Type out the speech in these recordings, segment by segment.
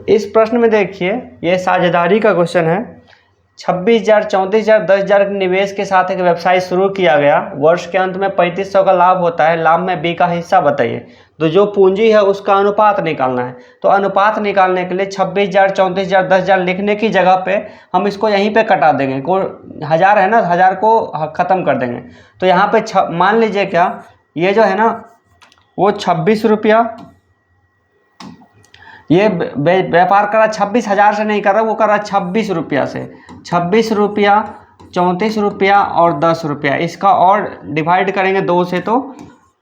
इस प्रश्न में देखिए, ये साझेदारी का क्वेश्चन है। 26,000, 34,000, 10,000 के निवेश के साथ एक व्यवसाय शुरू किया गया। वर्ष के अंत में 3500 का लाभ होता है। लाभ में बी का हिस्सा बताइए। तो जो पूंजी है उसका अनुपात निकालना है। तो अनुपात निकालने के लिए 26,000, 34,000, 10,000 लिखने की जगह पे हम इसको यहीं पे कटा देंगे। को 1000 है ना, 1000 को ख़त्म कर देंगे। तो यहाँ पे मान लीजिए क्या, ये जो है ना वो 26 रुपया, ये व्यापार कर रहा 26,000 से नहीं कर रहा, वो कर रहा 26 रुपया से। 26 रुपया, 34 रुपया और 10 रुपया, इसका और डिवाइड करेंगे 2 से तो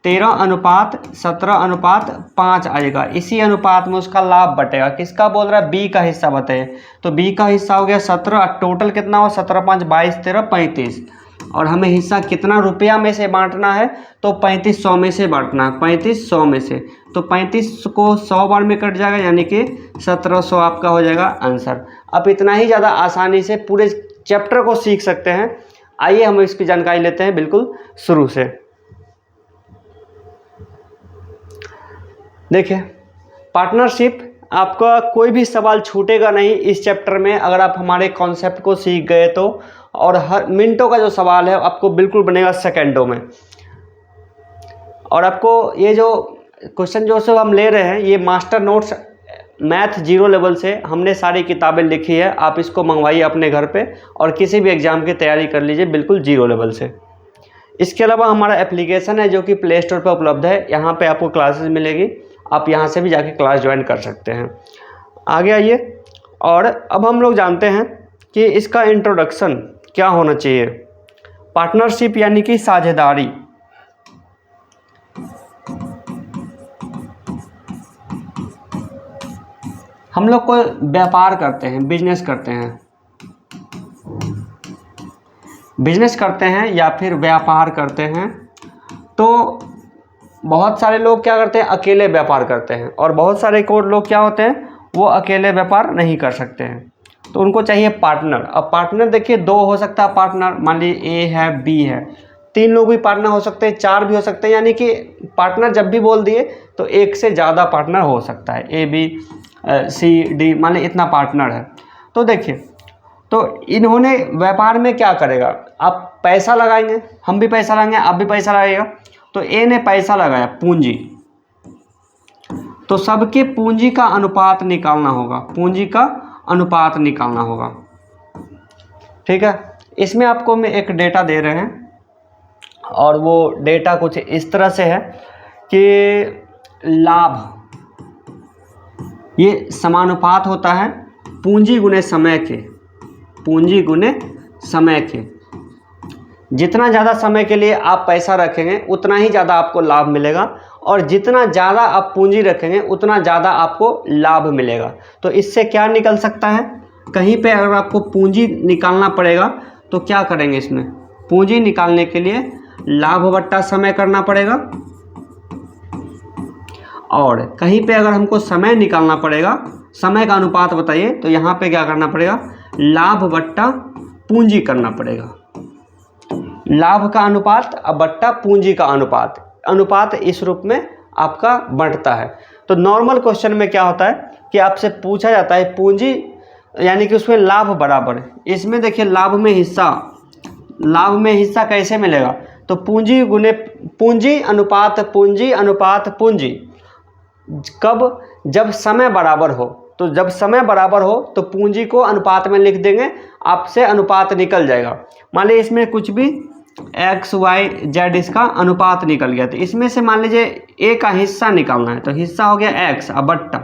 13:17:5 आएगा। इसी अनुपात में उसका लाभ बटेगा। किसका बोल रहा है? बी का हिस्सा बताइए। तो बी का हिस्सा हो गया 17। टोटल कितना हो? 17, 5, 22, 13, 35। और हमें हिस्सा कितना रुपया में से बांटना है? तो 3500 में से बांटना है। 3500 में से तो 35 को 100 बार में कट जाएगा, यानी कि 1700 आपका हो जाएगा आंसर। अब इतना ही ज़्यादा आसानी से पूरे चैप्टर को सीख सकते हैं। आइए हम इसकी जानकारी लेते हैं बिल्कुल शुरू से। देखिए, पार्टनरशिप, आपका कोई भी सवाल छूटेगा नहीं इस चैप्टर में अगर आप हमारे कॉन्सेप्ट को सीख गए तो। और हर मिनटों का जो सवाल है आपको बिल्कुल बनेगा सेकंडों में। और आपको ये जो क्वेश्चन जो सब हम ले रहे हैं, ये मास्टर नोट्स मैथ 0 लेवल से हमने सारी किताबें लिखी है। आप इसको मंगवाइए अपने घर पे और किसी भी एग्ज़ाम की तैयारी कर लीजिए बिल्कुल 0 लेवल से। इसके अलावा हमारा एप्लीकेशन है जो कि प्ले स्टोर पर उपलब्ध है। यहाँ पे आपको क्लासेस मिलेगी, आप यहाँ से भी जाके क्लास ज्वाइन कर सकते हैं। आगे आइए, और अब हम लोग जानते हैं कि इसका इंट्रोडक्शन क्या होना चाहिए। पार्टनरशिप यानी कि साझेदारी। हम लोग कोई व्यापार करते हैं, बिजनेस करते हैं या फिर व्यापार करते हैं। तो बहुत सारे लोग क्या करते हैं? अकेले व्यापार करते हैं। और बहुत सारे को लोग क्या होते हैं? वो अकेले व्यापार नहीं कर सकते हैं, तो उनको चाहिए पार्टनर। अब पार्टनर देखिए 2 हो सकता है पार्टनर, मान लीजिए ए है, बी है। 3 लोग भी पार्टनर हो सकते हैं, 4 भी हो सकते हैं। यानी कि पार्टनर जब भी बोल दिए तो 1 से ज़्यादा पार्टनर हो सकता है। ए, बी, सी, डी, मान लीजिए इतना पार्टनर है। तो देखिए, तो इन्होंने व्यापार में क्या करेगा? आप पैसा लगाएंगे, हम भी पैसा लगाएंगे, आप भी पैसा लगाएगा। तो ए ने पैसा लगाया, पूंजी, तो सबके पूंजी का अनुपात निकालना होगा। पूंजी का अनुपात निकालना होगा, ठीक है। इसमें आपको मैं एक डेटा दे रहे हैं, और वो डेटा कुछ इस तरह से है कि लाभ ये समानुपात होता है पूंजी गुने समय के। पूंजी गुने समय के, जितना ज़्यादा समय के लिए आप पैसा रखेंगे उतना ही ज़्यादा आपको लाभ मिलेगा, और जितना ज़्यादा आप पूंजी रखेंगे उतना ज़्यादा आपको लाभ मिलेगा। तो इससे क्या निकल सकता है? कहीं पे अगर आपको पूंजी निकालना पड़ेगा तो क्या करेंगे? इसमें पूंजी निकालने के लिए लाभ बट्टा समय करना पड़ेगा, और कहीं पे अगर हमको समय निकालना पड़ेगा, समय का अनुपात बताइए, तो यहाँ पे क्या करना पड़ेगा? लाभ बट्टा पूंजी करना पड़ेगा। लाभ का अनुपात अब बट्टा पूंजी का अनुपात इस रूप में आपका बढ़ता है। तो नॉर्मल क्वेश्चन में क्या होता है कि आपसे पूछा जाता है पूंजी यानी कि उसमें लाभ बराबर। इसमें देखिए लाभ में हिस्सा कैसे मिलेगा? तो पूंजी गुने पूंजी अनुपात पूंजी। कब? जब समय बराबर हो। तो जब समय बराबर हो तो पूंजी को अनुपात में लिख देंगे, आपसे अनुपात निकल जाएगा। मान लीजिए इसमें कुछ भी x, y, z इसका अनुपात निकल गया, तो इसमें से मान लीजिए a का हिस्सा निकालना है। तो हिस्सा हो गया x, अब बट्टा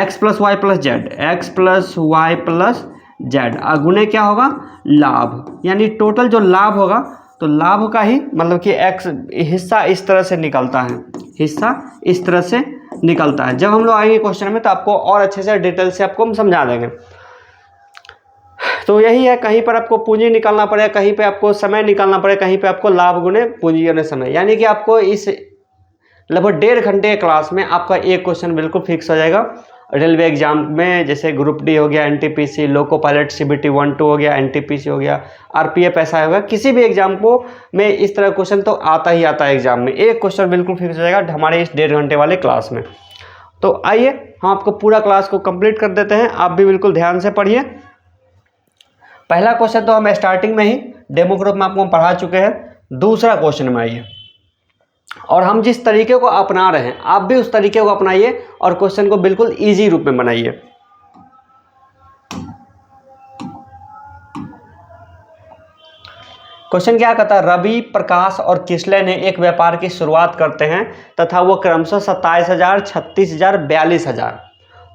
x plus y plus z, x plus y plus z, गुने क्या होगा? लाभ। यानी टोटल जो लाभ होगा, तो लाभ का ही मतलब कि x हिस्सा इस तरह से निकलता है, जब हम लोग आएंगे क्वेश्चन में तो आपको और अच्छे से डिटेल से आपको हम समझा देंगे। तो यही है, कहीं पर आपको पूंजी निकालना पड़ेगा, कहीं पे आपको समय निकालना पड़ेगा, कहीं पे आपको लाभ गुने पूंजी गुने समय। यानी कि आपको इस लगभग 1.5 घंटे क्लास में आपका एक क्वेश्चन बिल्कुल फिक्स हो जाएगा। रेलवे एग्जाम में जैसे ग्रुप डी हो गया, एनटीपीसी, लोको पायलट CBT 1-2 हो गया, एनटीपीसी हो गया, RPF ऐसा होगा, किसी भी एग्जाम को में इस तरह क्वेश्चन तो आता ही आता है एग्जाम में। एक क्वेश्चन बिल्कुल फिक्स हो जाएगा हमारे इस 1.5 घंटे वाले क्लास में। तो आइए हम आपको पूरा क्लास को कंप्लीट कर देते हैं, आप भी बिल्कुल ध्यान से पढ़िए। पहला क्वेश्चन तो हम स्टार्टिंग में ही डेमो ग्रुप में आपको पढ़ा चुके हैं। दूसरा क्वेश्चन में आइए, और हम जिस तरीके को अपना रहे हैं आप भी उस तरीके को अपनाइए और क्वेश्चन को बिल्कुल इजी रूप में बनाइए। क्वेश्चन क्या कहता है, रवि, प्रकाश और किसले ने एक व्यापार की शुरुआत करते हैं तथा वो क्रमशः 27,000, 36,000, 42,000।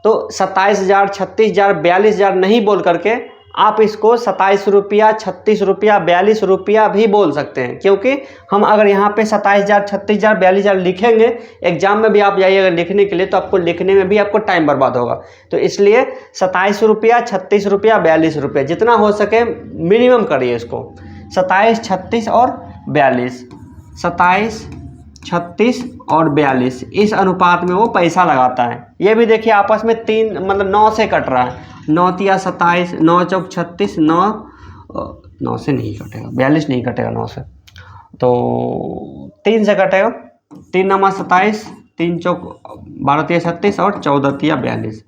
तो 27,000, 36,000, 42,000 नहीं बोल करके आप इसको 27 रुपया, 36 रुपया, 42 रुपया भी बोल सकते हैं, क्योंकि हम अगर यहाँ पे 27,000, 36,000, 42,000 लिखेंगे, एग्जाम में भी आप जाइएगा लिखने के लिए तो आपको लिखने में भी आपको टाइम बर्बाद होगा। तो इसलिए 27 रुपया, 36 रुपया, 42 रुपया जितना हो सके मिनिमम करिए इसको। 27, 36 और 42, 27, 36 और 42 इस अनुपात में वो पैसा लगाता है। ये भी देखिए आपस में 3 मतलब 9 से कट रहा है। 9 तिया 27, 9 चौक 36, 9 से नहीं कटेगा, 42 नहीं कटेगा 9 से, तो 3 से कटेगा। 3 नमा 27, 3 चौक 12 तिया 36 और 14 तिया 42,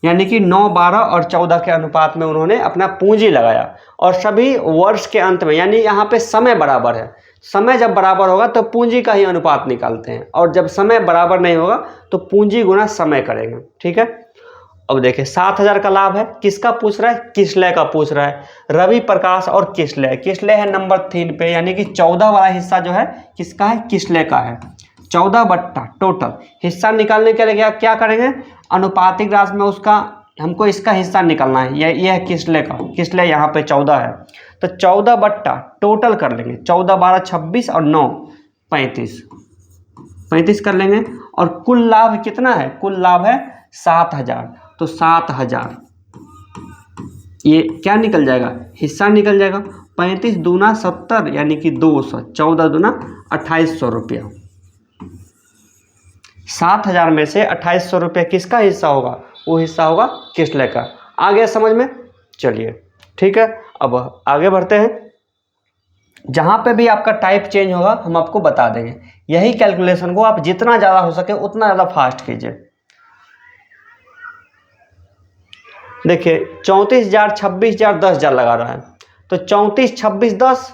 यानी कि 9, 12 और 14 के अनुपात में उन्होंने अपना पूंजी लगाया। और सभी वर्ष के अंत में, यानी यहाँ पे समय बराबर है, समय जब बराबर होगा तो पूंजी का ही अनुपात निकालते हैं, और जब समय बराबर नहीं होगा तो पूंजी गुना समय करेंगे। ठीक है, अब देखिए 7,000 का लाभ है, किसका पूछ रहा है, किसले का पूछ रहा है। रवि, प्रकाश और किसले, किसले है नंबर 3 पे, यानी कि 14 वाला हिस्सा जो है किसका है, किसले का है। 14 बट्टा टोटल हिस्सा निकालने के लिए क्या करेंगे, अनुपातिक राशि में उसका हमको इसका हिस्सा निकालना है। यह है किसले का, किसले यहाँ पे 14 है, तो 14 बट्टा टोटल कर लेंगे, 14, 12, 26 और 9, 35 कर लेंगे। और कुल लाभ कितना है, कुल लाभ है 7,000, तो 7,000 ये क्या निकल जाएगा, हिस्सा निकल जाएगा। 35 दूना 70 यानी कि 200, 14 दूना 2800 रुपया। 7,000 में से 2800 रुपया किसका हिस्सा होगा, वो हिस्सा होगा किसले का। आ गया समझ में, चलिए ठीक है। अब आगे बढ़ते हैं, जहाँ पे भी आपका टाइप चेंज होगा हम आपको बता देंगे। यही कैलकुलेशन को आप जितना ज़्यादा हो सके उतना ज़्यादा फास्ट कीजिए। देखिए 34,000, 26,000, 10,000 लगा रहा है, तो 34, 26, 10,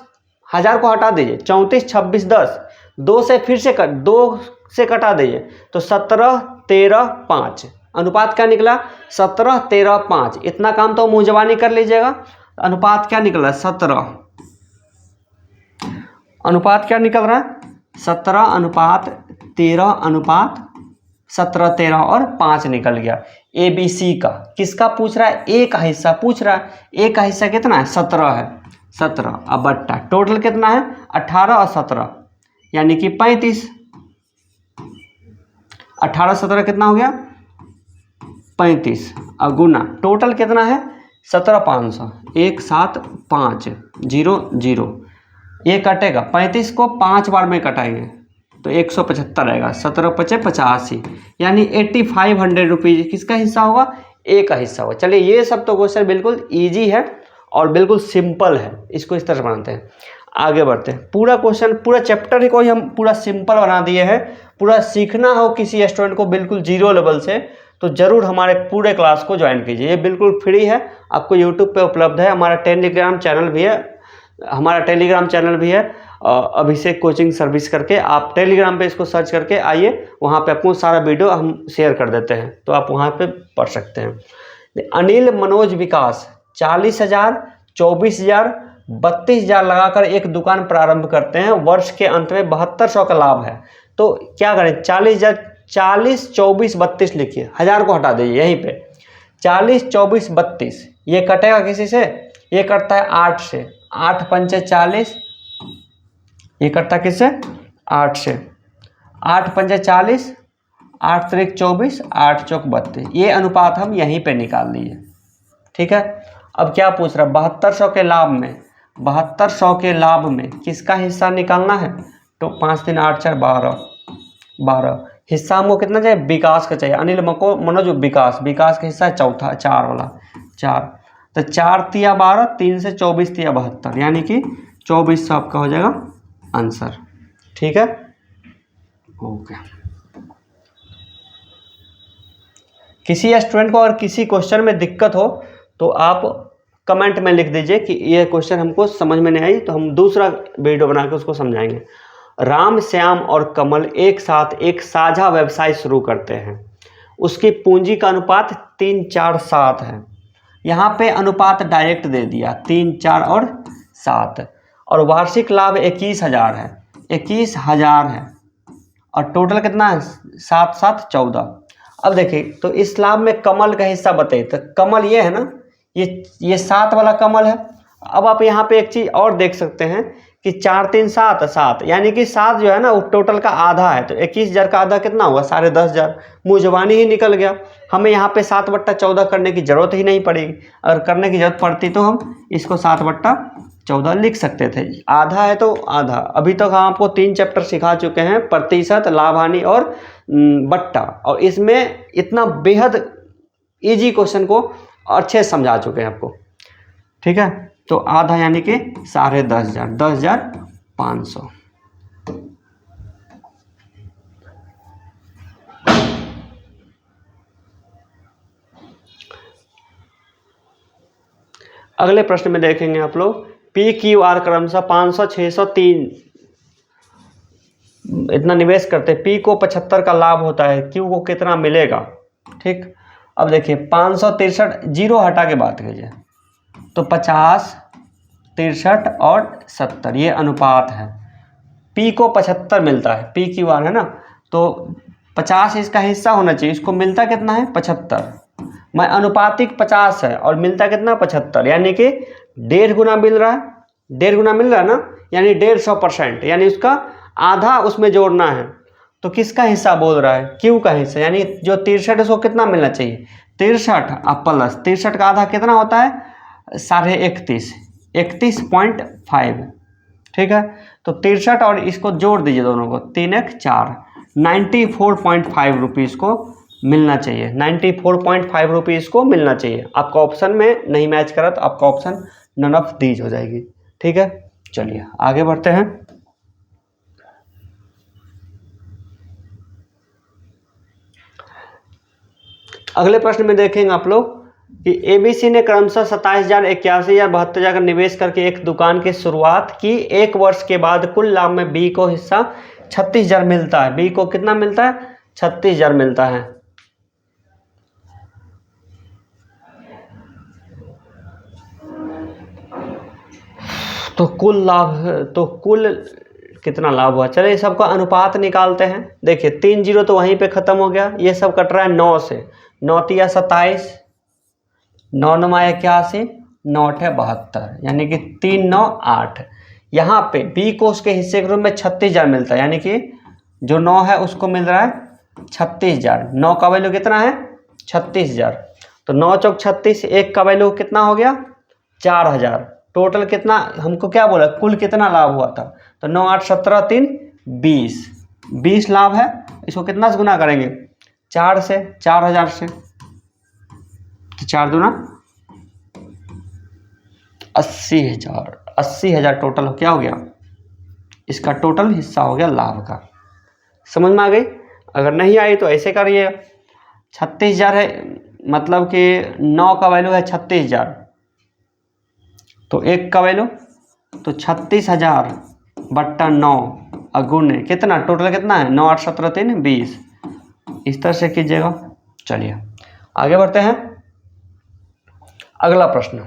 1000 को हटा दीजिए। 34, 26, 10, 2 से फिर से 2 से कटा दीजिए, तो 17, 13, 5 अनुपात क्या निकला, 17, 13, 5। इतना काम तो मुँह जबानी कर लीजिएगा। अनुपात क्या निकल रहा है, 17, अनुपात क्या निकल रहा है, 17 अनुपात 13 अनुपात 17, 13 और 5 निकल गया। ABC का किसका पूछ रहा है, ए का हिस्सा पूछ रहा है। ए का हिस्सा कितना है, 17 है, 17। अब बट्टा टोटल कितना है, 18 और 17 यानी कि 35। 18, 17 कितना हो गया, 35। और गुना टोटल कितना है, 17,500, 175 0 0। ये कटेगा, 35 को 5 बार में कटाएंगे तो 175 रहेगा, 17 पचे 85, यानी 8500 रुपीज़ किसका हिस्सा होगा, ए का हिस्सा होगा। चलिए ये सब तो क्वेश्चन बिल्कुल ईजी है और बिल्कुल सिंपल है, इसको इस तरह से बनाते हैं। आगे बढ़ते हैं, पूरा क्वेश्चन पूरा चैप्टर ही को ही हम पूरा सिंपल बना दिए हैं। पूरा सीखना हो किसी स्टूडेंट को बिल्कुल 0 लेवल से, तो ज़रूर हमारे पूरे क्लास को ज्वाइन कीजिए। ये बिल्कुल फ्री है, आपको यूट्यूब पे उपलब्ध है। हमारा टेलीग्राम चैनल भी है, अभिषेक कोचिंग सर्विस करके। आप टेलीग्राम पे इसको सर्च करके आइए, वहाँ पे आपको सारा वीडियो हम शेयर कर देते हैं, तो आप वहाँ पे पढ़ सकते हैं। अनिल, मनोज, विकास 40,000, 24,000, 32,000 लगाकर एक दुकान प्रारंभ करते हैं। वर्ष के अंत में 7200 का लाभ है। तो क्या करें, 40,000, 40, 24, 32 लिखिए, 1000 को हटा दीजिए यहीं पे। 40, 24, 32 ये कटेगा किसी से, ये कटता है 8 से, 8 पंचे 40, ये कटता है किससे, 8 से। 8 पंचे 40, 8 त्रिक 24, 8 चौक 32। ये अनुपात हम यहीं पे निकाल लिए, ठीक है। अब क्या पूछ रहा है, 7200 के लाभ में, 7200 के लाभ में किसका हिस्सा निकालना है। तो 5 3 8 4 12 हिस्सा हमको कितना चाहिए, विकास का चाहिए। अनिल, मनोज, विकास का हिस्सा है चौथा, 4 वाला, 4। तो 4 तिया 12, 3 से 24 तिया 72, यानी कि 2400 आपका हो जाएगा आंसर, ठीक है। ओके, किसी स्टूडेंट को अगर किसी क्वेश्चन में दिक्कत हो तो आप कमेंट में लिख दीजिए कि ये क्वेश्चन हमको समझ में नहीं आई, तो हम दूसरा वीडियो बना के उसको समझाएंगे। राम, श्याम और कमल एक साथ एक साझा व्यवसाय शुरू करते हैं। उसकी पूंजी का अनुपात 3, 4, 7 है। यहाँ पे अनुपात डायरेक्ट दे दिया 3, 4 और 7, और वार्षिक लाभ 21,000 है, 21,000 है, और टोटल कितना है 7, 7, 14। अब देखिए तो इस लाभ में कमल का हिस्सा बताइए, तो कमल ये है ना, ये 7 वाला कमल है। अब आप यहाँ पे एक चीज़ और देख सकते हैं कि 4, 3, 7, 7, यानी कि 7 जो है ना वो टोटल का आधा है, तो 21,000 का आधा कितना हुआ 10,500। मुँह ज़बानी ही निकल गया। हमें यहाँ पे 7/14 करने की ज़रूरत ही नहीं पड़ेगी। अगर करने की ज़रूरत पड़ती तो हम इसको 7/14 लिख सकते थे। आधा है तो आधा। अभी तक हम आपको 3 चैप्टर सिखा चुके हैं, प्रतिशत, लाभ हानि और बट्टा, और इसमें इतना बेहद ईजी क्वेश्चन को अच्छे से समझा चुके हैं आपको। ठीक है, तो आधा यानी कि 10,500, 10,500। अगले प्रश्न में देखेंगे आप लोग PQR क्रमशः 500, 600, 3 इतना निवेश करते हैं। P को 75 का लाभ होता है, Q को कितना मिलेगा। ठीक, अब देखिए 563, जीरो हटा के बात कीजिए तो 50, 63 और 70 ये अनुपात है। P को 75 मिलता है, PQR है ना, तो 50 इसका हिस्सा होना चाहिए, इसको मिलता कितना है 75। मैं अनुपातिक 50 है और मिलता कितना 75, यानी कि 1.5 गुना मिल रहा है, 1.5 गुना मिल रहा है ना, यानी 150%, यानी उसका आधा उसमें जोड़ना है। तो किसका हिस्सा बोल रहा है, Q का हिस्सा, यानी जो 63 है उसको कितना मिलना चाहिए 63 अब प्लस 63 का आधा कितना होता है 31.5, 31.5। ठीक है, तो 63 और इसको जोड़ दीजिए दोनों को, 3, 1, 4, 94.5 रुपीज़ को मिलना चाहिए, 94.5 रुपीज़ को मिलना चाहिए। आपका ऑप्शन में नहीं मैच करा तो आपका ऑप्शन नन ऑफ दीज हो जाएगी। ठीक है, चलिए आगे बढ़ते हैं। अगले प्रश्न में देखेंगे आप लोग कि ABC ने क्रमशः 27,000, 81,000, 72,000 का निवेश करके एक दुकान की शुरुआत की। 1 वर्ष के बाद कुल लाभ में B को हिस्सा 36,000 मिलता है। B को कितना मिलता है 36,000 मिलता है। तो कुल लाभ, तो कुल कितना लाभ हुआ, चलिए सबका अनुपात निकालते हैं। देखिए 3 जीरो तो वहीं पे ख़त्म हो गया, ये सब कट रहा है 9 से, 9 तिया 27, 9 9 81, 9 8 72, यानी कि 3 9 8। यहाँ पे B को उसके हिस्से के रूप में 36,000 मिलता है, यानी कि जो 9 है उसको मिल रहा है 36,000। 9 का वैल्यू कितना है 36,000, तो 9 चौक 36, 1 का वैल्यू कितना हो गया 4,000। टोटल कितना हमको क्या बोला, कुल कितना लाभ हुआ था, तो 9 8 17 3 20, 20 लाभ है। इसको कितना से गुना करेंगे 4 से, 4,000 से, तो 4 दूना 80,000, 80,000 टोटल क्या हो गया, इसका टोटल हिस्सा हो गया लाभ का। समझ में आ गई। अगर नहीं आई तो ऐसे करिए, 36,000 है, मतलब कि 9 का वैल्यू है 36,000, तो 1 का वैल्यू तो 36,000 बट्टा 9 अगुने कितना, टोटल कितना है 9 8 17 3 20। इस तरह से कीजिएगा। चलिए आगे बढ़ते हैं। अगला प्रश्न,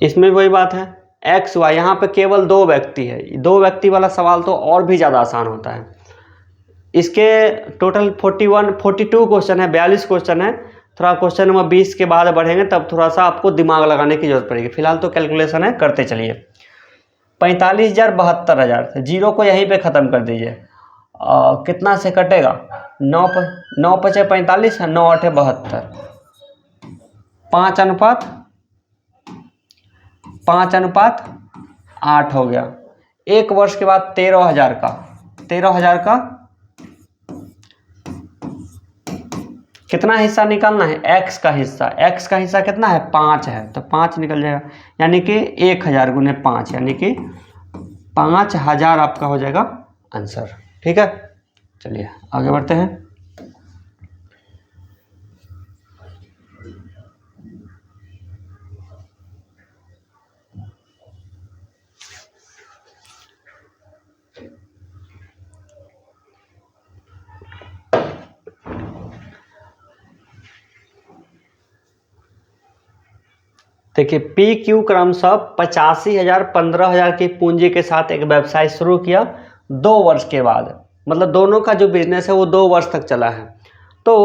इसमें वही बात है एक्स वाई, यहाँ पे केवल 2 व्यक्ति है। 2 व्यक्ति वाला सवाल तो और भी ज़्यादा आसान होता है। इसके टोटल 42 क्वेश्चन है, 42 क्वेश्चन है। थोड़ा क्वेश्चन नंबर 20 के बाद बढ़ेंगे तब थोड़ा सा आपको दिमाग लगाने की जरूरत पड़ेगी। फिलहाल तो कैलकुलेशन है, करते चलिए। 45,000, 72,000, जीरो को यहीं पे ख़त्म कर दीजिए। कितना से कटेगा 9 5 45, 9 8 72, 5:8 हो गया। 1 वर्ष के बाद 13,000 का कितना हिस्सा निकालना है, x का हिस्सा। x का हिस्सा कितना है 5 है, तो 5 निकल जाएगा, यानी कि 1,000 गुने 5, यानी कि 5000 आपका हो जाएगा आंसर। ठीक है, चलिए आगे बढ़ते हैं। देखिए, पी क्यू क्रमशः 85,000 15,000 की पूंजी के साथ एक व्यवसाय शुरू किया 2 वर्ष के बाद। मतलब दोनों का जो बिजनेस है वो 2 वर्ष तक चला है। तो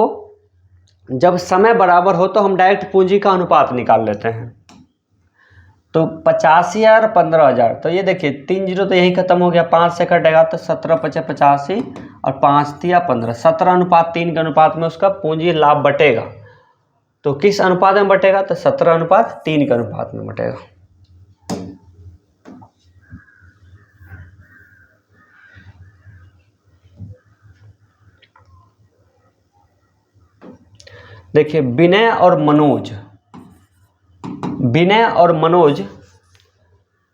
जब समय बराबर हो तो हम डायरेक्ट पूंजी का अनुपात निकाल लेते हैं। तो 85,000 15,000, तो ये देखिए 3 जीरो तो यही खत्म हो गया, 5 से कटेगा तो 17 पचे 85 और 5 तिया 15, 17:3 के अनुपात में उसका पूंजी लाभ बटेगा। तो किस अनुपात में बटेगा? तो 17:3 के अनुपात में बटेगा। देखिए, विनय और मनोज,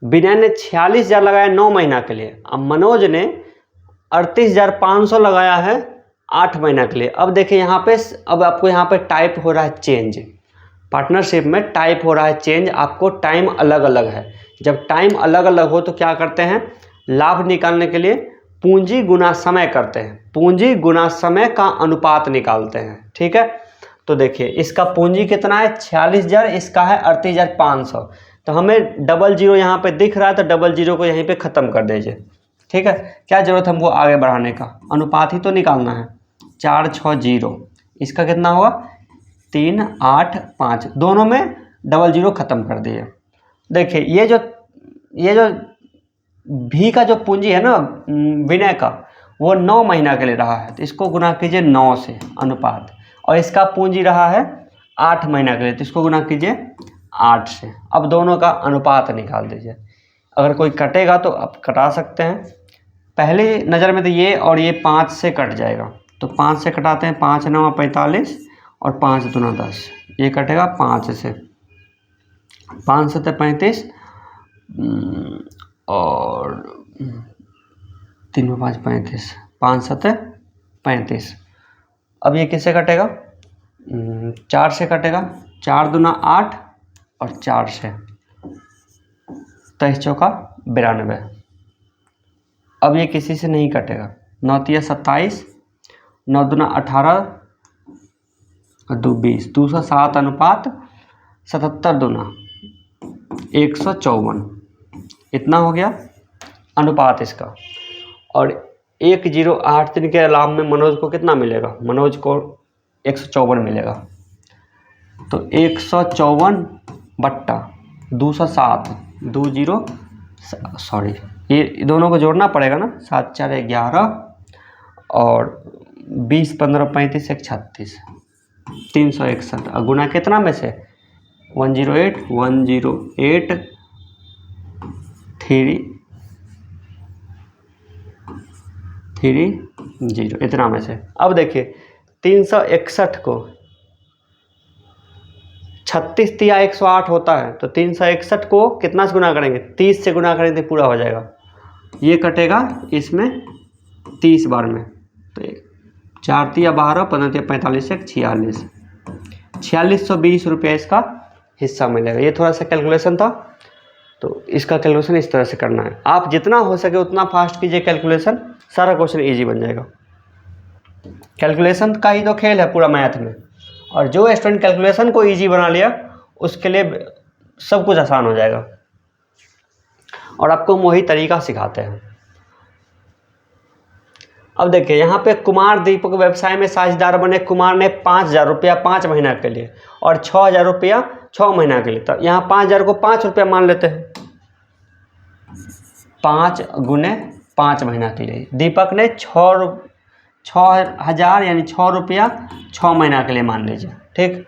विनय ने 46,000 लगाया 9 महीना के लिए। अब मनोज ने 38,500 लगाया है 8 महीना के लिए। अब देखिए यहाँ पे, अब आपको यहाँ पे टाइप हो रहा है चेंज। पार्टनरशिप में टाइप हो रहा है चेंज, आपको टाइम अलग अलग है। जब टाइम अलग अलग हो तो क्या करते हैं? लाभ निकालने के लिए पूंजी गुना समय करते हैं, पूंजी गुना समय का अनुपात निकालते हैं। ठीक है, तो देखिए इसका पूंजी कितना है 46,000, इसका है 38,500। तो हमें 00 यहाँ पे दिख रहा है तो 00 को यहीं पे ख़त्म कर दीजिए। ठीक है, क्या ज़रूरत है हमको आगे बढ़ाने का? अनुपात ही तो निकालना है। 4 6 0, इसका कितना होगा 3 8 5, दोनों में 00 ख़त्म कर दिए। देखिए ये जो भी का जो पूंजी है ना विनय का, वो 9 महीना के लिए रहा है, तो इसको गुना कीजिए 9 से अनुपात, और इसका पूंजी रहा है 8 महीना के लिए, तो इसको गुना कीजिए 8 से। अब दोनों का अनुपात निकाल दीजिए। अगर कोई कटेगा तो आप कटा सकते हैं। पहली नज़र में तो ये और ये 5 से कट जाएगा, तो 5 से कटाते हैं, 5 9 45 और 5 दूना 10, ये कटेगा 5 से, 5 7 35 और 3 5 35, 5 7 35। अब ये किससे कटेगा? 4 से कटेगा, 4 दूना 8 और 4 से 23 चौका 92। अब ये किसी से नहीं कटेगा, 9 तिया 27, 9 दूना 18 और 2 20, 207 अनुपात 77 दूना 154, इतना हो गया अनुपात इसका। और 1083 के अलावा में मनोज को कितना मिलेगा? मनोज को 154 मिलेगा। तो 154 बट्टा 207, 20 सॉरी ये दोनों को जोड़ना पड़ेगा ना, 7 4 11 और 20 15 35 1 36, 361। और गुना कितना में से? 108 108 3 0 इतना में से। अब देखिए 361 को 36 तिया 108 होता है, तो 361 को कितना से गुना करेंगे? 30 से गुना करेंगे तो पूरा हो जाएगा। ये कटेगा इसमें 30 बार में, तो 4 तिया 12 15 तिया 45 1 46, 4620 रुपये इसका हिस्सा मिलेगा। ये थोड़ा सा कैलकुलेशन था, तो इसका कैलकुलेशन इस तरह से करना है। आप जितना हो सके उतना फास्ट कीजिए कैलकुलेशन, सारा क्वेश्चन इजी बन जाएगा। कैलकुलेशन का ही तो खेल है पूरा मैथ में, और जो स्टूडेंट कैलकुलेशन को इजी बना लिया उसके लिए सब कुछ आसान हो जाएगा। और आपको वही तरीका सिखाते हैं। अब देखिए यहाँ पे कुमार दीपक व्यवसाय में साझेदार बने। कुमार ने 5,000 रुपया 5 महीना के लिए और 6,000 रुपया 6 महीना के लिए। तो यहाँ 5,000 को 5 रुपया मान लेते हैं, 5 गुने 5 महीना के लिए। दीपक ने 6,000 यानी 6 रुपया 6 महीना के लिए मान लीजिए। ठीक,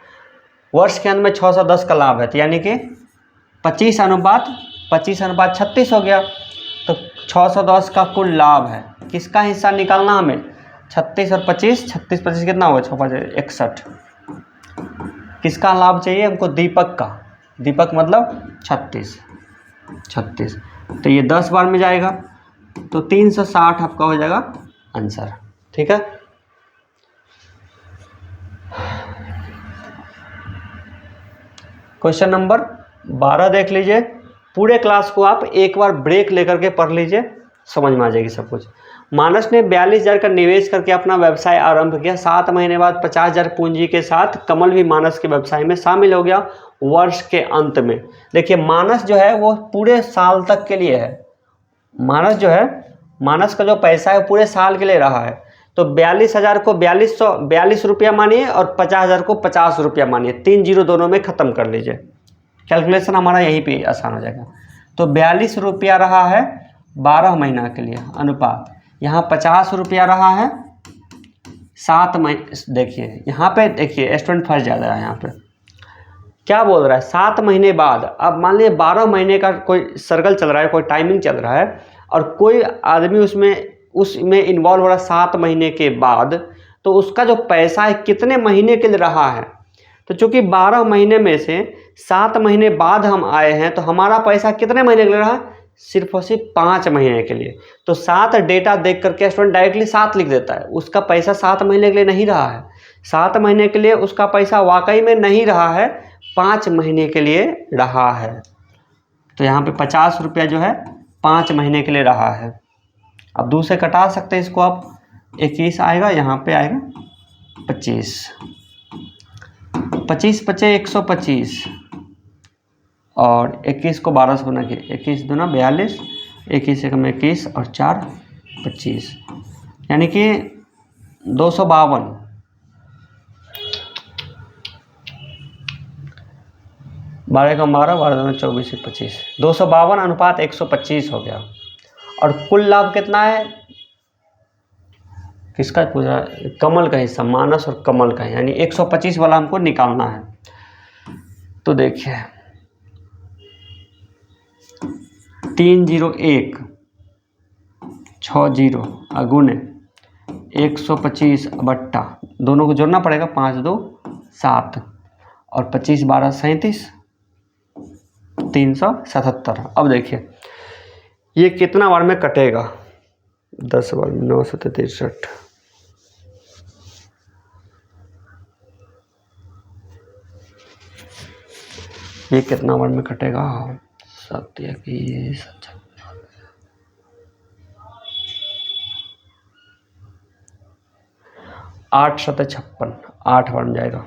वर्ष के अंत में 610 का लाभ है, तो यानी कि 25 अनुपात 36 हो गया। तो 610 का कुल लाभ है, किसका हिस्सा निकालना हमें? 36 और 25, 36 25 कितना होगा? 6 5 61। किसका लाभ चाहिए हमको? दीपक का। दीपक मतलब 36। तो ये 10 बार में जाएगा, तो 360 आपका हो जाएगा आंसर। ठीक है, क्वेश्चन नंबर 12 देख लीजिए। पूरे क्लास को आप एक बार ब्रेक लेकर के पढ़ लीजिए, समझ में आ जाएगी सब कुछ। मानस ने 42,000 का निवेश करके अपना व्यवसाय आरंभ किया। 7 महीने बाद 50,000 पूंजी के साथ कमल भी मानस के व्यवसाय में शामिल हो गया। वर्ष के अंत में देखिए, मानस जो है वो पूरे साल तक के लिए है। मानस जो है, मानस का जो पैसा है पूरे साल के लिए रहा है। तो 42,000 को 42 रुपया मानिए और 50,000 को 50 रुपया मानिए, 3 जीरो दोनों में ख़त्म कर लीजिए। कैलकुलेशन हमारा यहीं पे आसान हो जाएगा। तो 42 रुपया रहा है 12 महीना के लिए अनुपात, यहाँ 50 रुपया रहा है 7 महीने। देखिए यहाँ पे, देखिए स्टूडेंट फंस जाता है यहाँ पे, क्या बोल रहा है 7 महीने बाद। अब मान लीजिए 12 महीने का कोई सर्कल चल रहा है, कोई टाइमिंग चल रहा है, और कोई आदमी उसमें इन्वॉल्व हो रहा है 7 महीने के बाद, तो उसका जो पैसा है कितने महीने के लिए रहा है। तो चूंकि 12 महीने में से 7 महीने बाद हम आए हैं, तो हमारा पैसा कितने महीने के लिए रहा है, सिर्फ और सिर्फ 5 महीने के लिए। तो 7 डेटा देख करके स्टूडेंट डायरेक्टली 7 लिख देता है। उसका पैसा 7 महीने के लिए नहीं रहा है, 7 महीने के लिए उसका पैसा वाकई में नहीं रहा है, 5 महीने के लिए रहा है। तो यहाँ पे 50 रुपया जो है 5 महीने के लिए रहा है। अब दूसरे कटा सकते हैं इसको आप, 21 आएगा, यहाँ पे आएगा 25, 25 पचे 125, और 21 को 12 से गुना किए, 21 दूना 42, 21 से कम 21 और 4 25, यानी कि 252। 12 कम 12, 12 दूना 24 25, 252 अनुपात 125 हो गया। और कुल लाभ कितना है, किसका पूछ रहा है, कमल का हिस्सा, मानस और कमल का, यानी 125 वाला हमको निकालना है। तो देखिए 301 60 अगुने 125 बट्टा, दोनों को जोड़ना पड़ेगा, 5 2 7 और 25 12 37, 377। अब देखिए ये कितना बार में कटेगा, 10 बार में 9 7 63, ये कितना बार में कटेगा, 7 21 8 7 56, 8 बार में जाएगा।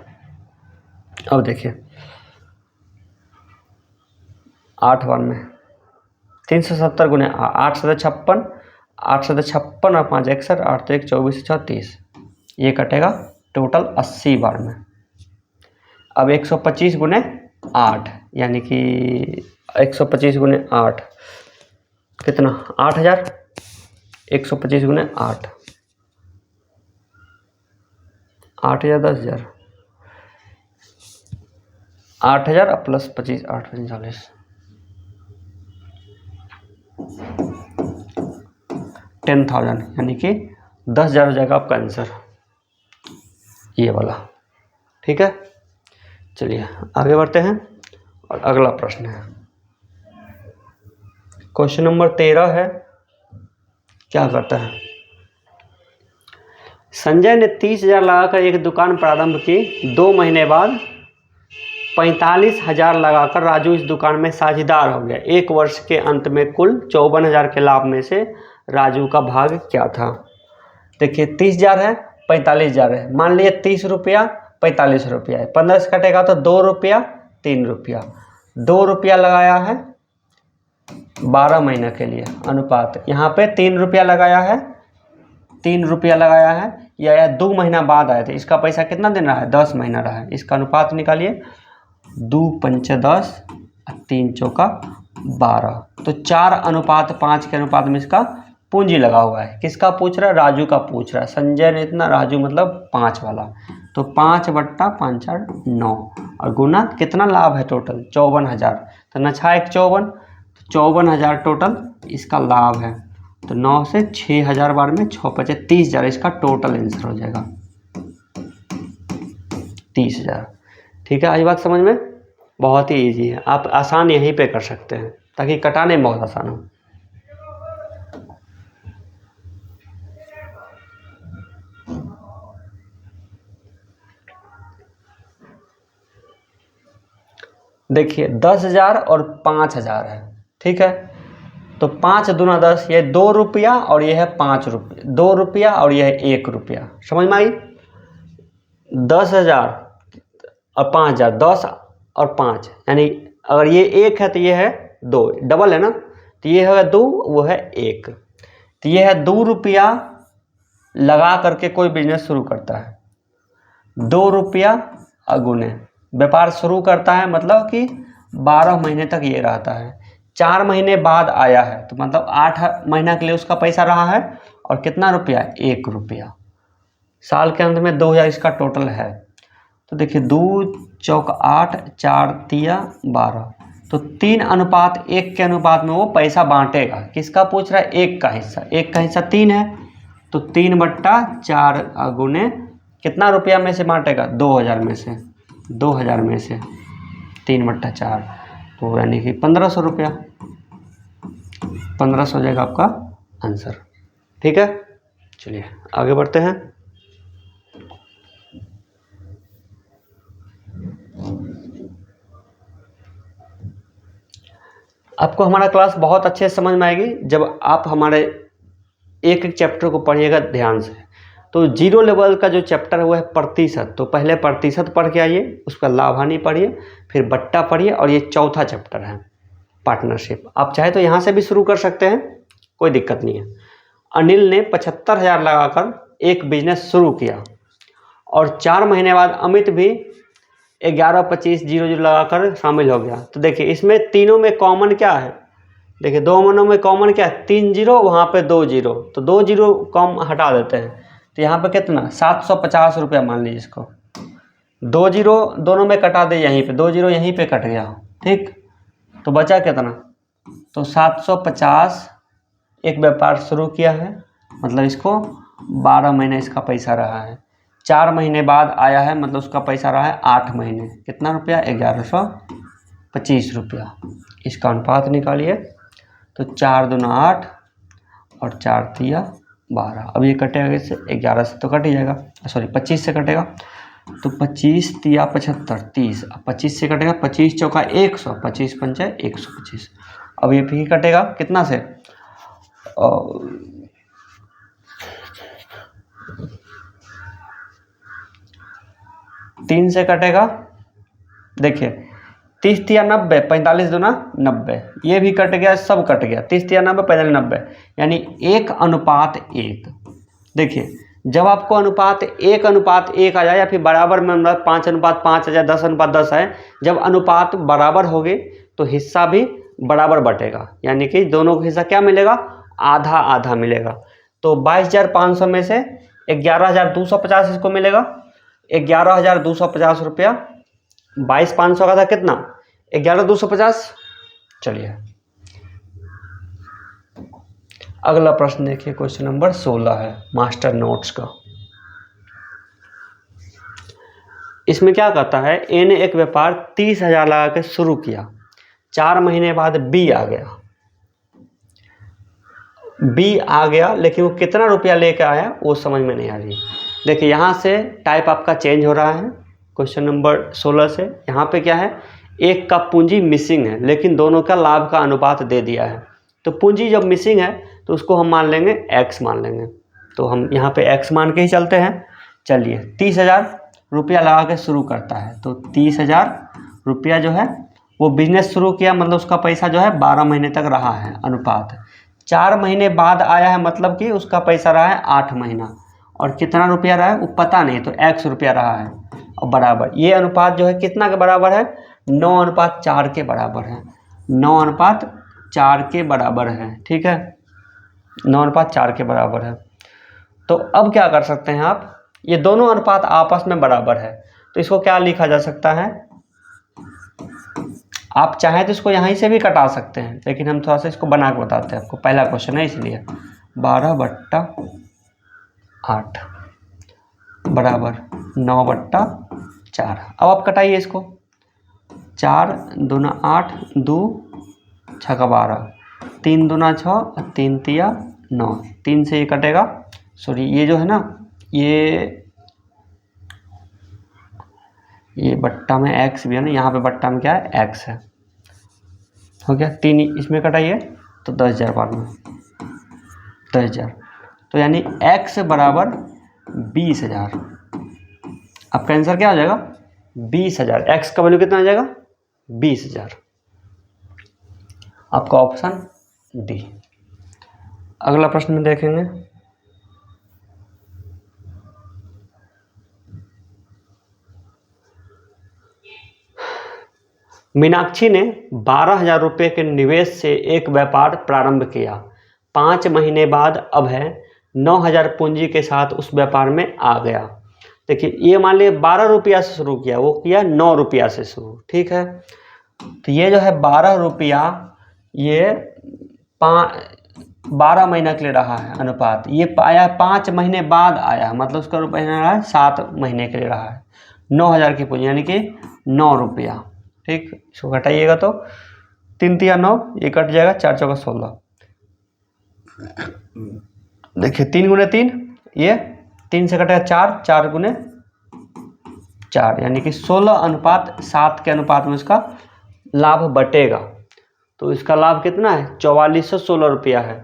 अब देखिए 8 बार में 370 गुने 8 7 56, 8 7 56 और 5 61, 8 1 24 34, ये कटेगा टोटल 80 बार में। अब 125 गुने 8, यानी कि 125 गुने 8 कितना, 8000, 125 गुने 8, 8000 10,000, 8000 प्लस 25 8 45, 10,000, यानी कि 10,000 हो जाएगा आपका आंसर, ये वाला। ठीक है, चलिए आगे बढ़ते हैं और अगला प्रश्न है, क्वेश्चन नंबर 13 है। क्या करता है, संजय ने 30,000 लगाकर एक दुकान प्रारंभ की। 2 महीने बाद 45,000 लगाकर राजू इस दुकान में साझेदार हो गया। 1 वर्ष के अंत में कुल 54,000 के लाभ में से राजू का भाग क्या था। देखिए 30,000 है, 45,000 है, मान लीजिए 30 रुपया 45 रुपया है, 15 से कटेगा तो 2 रुपया 3 रुपया, 2 रुपया लगाया है 12 महीने के लिए अनुपात, यहाँ पे 3 रुपया लगाया है, 3 रुपया लगाया है, या 2 महीना बाद आया था, इसका पैसा कितना दिन रहा है, 10 महीना रहा है। इसका अनुपात निकालिए, 2 पंचे 10, 3 चौका 12, तो 4:5 के अनुपात में इसका पूंजी लगा हुआ है। किसका पूछ रहा है, राजू का पूछ रहा है। संजय ने इतना, राजू मतलब 5 वाला, तो 5 बट्टा 5 4 9, और गुना कितना लाभ है टोटल 54,000, तो न 6 1 54, तो 54,000 टोटल इसका लाभ है। तो 9 से 6,000 बार में 6 5 30,000, इसका टोटल आंसर हो जाएगा 30,000। ठीक है, आज बात समझ में, बहुत ही ईजी है, आप आसान यहीं पे कर सकते हैं ताकि कटाने में बहुत आसान हो। देखिए 10,000 और 5,000 है, ठीक है। तो 5 दूना 10, ये 2 रुपया और ये है 5 रुपया, 2 रुपया और ये है 1 रुपया, समझ में आई। 10,000 और 5,000, 10 और 5, यानी अगर ये 1 है तो ये है 2, डबल है ना, तो ये है 2, वो है 1, तो ये है 2 रुपया लगा करके कोई बिजनेस शुरू करता है, 2 रुपया अगुने व्यापार शुरू करता है, मतलब कि 12 महीने तक ये रहता है। 4 महीने बाद आया है तो मतलब 8 महीना के लिए उसका पैसा रहा है, और कितना रुपया, 1 रुपया। साल के अंत में 2,000 इसका टोटल है। तो देखिए 2 चौक 8, 4 तिया 12, तो 3:1 के अनुपात में वो पैसा बांटेगा। किसका पूछ रहा है, 1 का हिस्सा, 1 का हिस्सा 3 है, तो 3/4 गुने कितना रुपया में से बांटेगा, 2,000 में से, 2,000 में से 3/4, तो यानी कि 1,500 रुपया, 1,500 हो जाएगा आपका आंसर, ठीक है। चलिए आगे बढ़ते हैं। आपको हमारा क्लास बहुत अच्छे से समझ में आएगी जब आप हमारे एक एक चैप्टर को पढ़िएगा ध्यान से। तो 0 लेवल का जो चैप्टर है वो है प्रतिशत, तो पहले प्रतिशत पढ़ के आइए, उसका लाभ हानि पढ़िए, फिर बट्टा पढ़िए, और ये चौथा चैप्टर है पार्टनरशिप। आप चाहे तो यहाँ से भी शुरू कर सकते हैं, कोई दिक्कत नहीं है। अनिल ने 75,000 लगाकर एक बिजनेस शुरू किया, और 4 महीने बाद अमित भी 11,25,00 लगाकर शामिल हो गया। तो देखिए इसमें तीनों में कॉमन क्या है, देखिए दोनों में कॉमन क्या है, 3 जीरो, वहाँ पे 2 जीरो, तो 2 जीरो कम हटा देते हैं, तो यहाँ पे कितना 750 रुपया मान लीजिए इसको। 2 जीरो दोनों में कटा दे, यहीं पे 2 जीरो यहीं पे कट गया, ठीक, तो बचा कितना, तो 750। एक व्यापार शुरू किया है, मतलब इसको 12 महीने इसका पैसा रहा है। 4 महीने बाद आया है, मतलब उसका पैसा रहा है 8 महीने, कितना रुपया, 1125 रुपया। इसका अनुपात निकालिए, तो 4 दूना 8 और 4 तिया 12। अब ये कटेगा इससे, 11 से तो कट ही जाएगा, सॉरी 25 से कटेगा, तो 25 तिया 75, 30, अब 25 से कटेगा, 25 चौका 100, 25 पंचा 125। अब ये भी कटेगा कितना से, 3 से कटेगा, देखिए 30 तिया 90, 45 दूना 90, ये भी कट गया, सब कट गया, 30 तिया 90, 45 90, यानी 1:1। देखिए जब आपको अनुपात 1:1 आ जाए, या फिर बराबर में, मतलब 5:5 आ जाए, 10:10 है, जब अनुपात बराबर होगी तो हिस्सा भी बराबर बटेगा, यानी कि दोनों को हिस्सा क्या मिलेगा, आधा आधा मिलेगा। तो 22,500 में से 11,250 इसको मिलेगा, 11,250 रुपया, 22,500 का था कितना, 11,250। चलिए अगला प्रश्न देखिए, क्वेश्चन नंबर 16 है मास्टर नोट्स का। इसमें क्या कहता है, ए ने एक व्यापार 30,000 लगा के शुरू किया, 4 महीने बाद बी आ गया, लेकिन वो कितना रुपया लेके आया वो समझ में नहीं आ रही। देखिए यहाँ से टाइप आपका चेंज हो रहा है, क्वेश्चन नंबर 16 से। यहाँ पे क्या है, एक का पूंजी मिसिंग है, लेकिन दोनों का लाभ का अनुपात दे दिया है। तो पूंजी जब मिसिंग है तो उसको हम मान लेंगे x मान लेंगे, तो हम यहाँ पे x मान के ही चलते हैं। चलिए 30,000 रुपया लगा के शुरू करता है, तो 30,000 रुपया जो है वो बिजनेस शुरू किया, मतलब उसका पैसा जो है 12 महीने तक रहा है, अनुपात 4 महीने बाद आया है, मतलब कि उसका पैसा रहा है 8 महीना, और कितना रुपया रहा है वो पता नहीं, तो x रुपया रहा है, और बराबर ये अनुपात जो है कितना के बराबर है, 9:4 के बराबर है, 9:4 के बराबर है, ठीक है, 9:4 के बराबर है। तो अब क्या कर सकते हैं आप, ये दोनों अनुपात आपस में बराबर है, तो इसको क्या लिखा जा सकता है, आप चाहें तो इसको यहीं से भी कटा सकते हैं, लेकिन हम थोड़ा सा इसको बना के बताते हैं आपको, पहला क्वेश्चन है इसलिए। 12/8 बराबर 9/4। अब आप कटाइए इसको, 4 दूना 8, 2 छक्का 12, 3 दूना 6, 3 तिया 9, 3 से ये कटेगा, सॉरी ये जो है ना, ये ये बट्टा में एक्स भी है ना, यहाँ पे बट्टा में क्या है, एक्स है। हो गया, 3 इसमें कटाइए तो 10,000 बाद में 10,000, तो यानी एक्स बराबर 20,000। आपका आंसर क्या आ जाएगा, 20,000। एक्स का वैल्यू कितना आ जाएगा, 20,000। आपका ऑप्शन डी। अगला प्रश्न में देखेंगे, मीनाक्षी ने 12,000 रुपये के निवेश से एक व्यापार प्रारंभ किया। 5 महीने बाद अब है 9,000 पूंजी के साथ उस व्यापार में आ गया। देखिए, ये मान लिया 12 रुपया से शुरू किया, वो किया 9 रुपया से शुरू, ठीक है। तो ये जो है 12 रुपया, ये 12 महीना के लिए रहा है अनुपात, ये आया 5 महीने बाद आया, मतलब उसका रुपया रहा है 7 महीने के लिए रहा है। 9,000 की पूंजी यानी कि 9 रुपया, ठीक। इसको घटाइएगा तो 3 तिया 9, ये कट जाएगा, 4 चौका 16। देखिए 3 गुने 3, ये 3 से कटेगा 4, 4 गुने 4, यानी कि 16:7 के अनुपात में उसका लाभ बटेगा। तो इसका लाभ कितना है, 4416 रुपया है।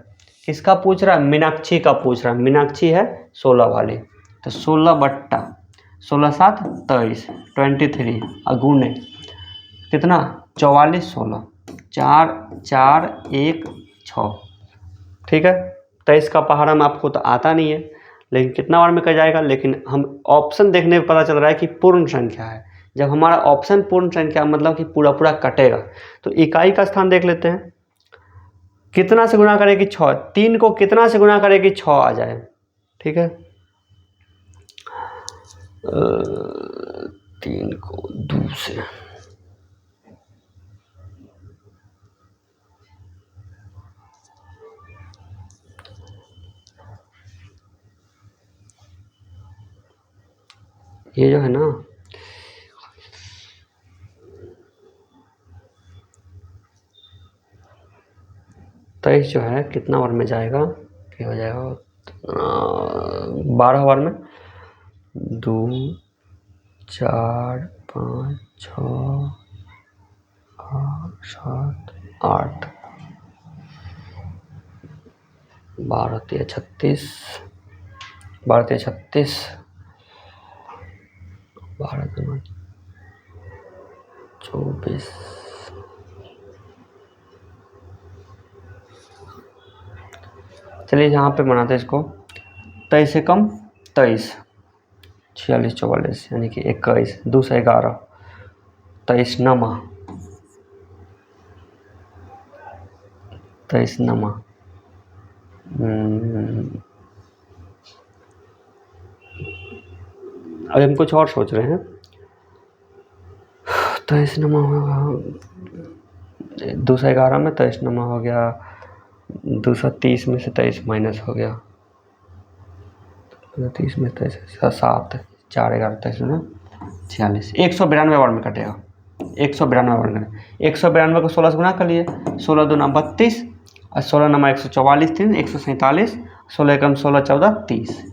किसका पूछ रहा है, मीनाक्षी का पूछ रहा है। मीनाक्षी है 16 वाली, तो 16 बट्टा 16 7 23, 23 अगुने कितना, 4416, 4 4 1 6, ठीक है। 23 का पहाड़ा में आपको तो आता नहीं है, लेकिन कितना बार में कट जाएगा। लेकिन हम ऑप्शन देखने पर पता चल रहा है कि पूर्ण संख्या है। जब हमारा ऑप्शन पूर्ण संख्या मतलब कि पूरा पूरा कटेगा, तो इकाई का स्थान देख लेते हैं। कितना से गुणा करें कि 6, 3 को कितना से गुणा करें कि 6 आ जाए, ठीक है। 3 को 2 से, ये जो है ना, तेईस जो है कितना बार में जाएगा, ये हो जाएगा 12 बार में, 2 4 5 6 7 8, 12 3 36, 12 3 36, 12 2 24, चलिए यहाँ पे बनाते हैं इसको। 23 से कम 23, 46 44 यानी कि 21, 2 से 11, 23 नमा, 23 नमा, अभी हम कुछ और सोच रहे हैं। 23 नमा होगा 2 से 11 में, 23 नमा हो गया 230 में से 23 माइनस हो गया 30 में 23 7, 4 11 23 में 46, 192 बार में कटेगा। 192 बार में, 192 को 16 से गुना कर लिए, 16 दूना 32 और 16 नमा 144 3 147, 16 कम 16 14 30,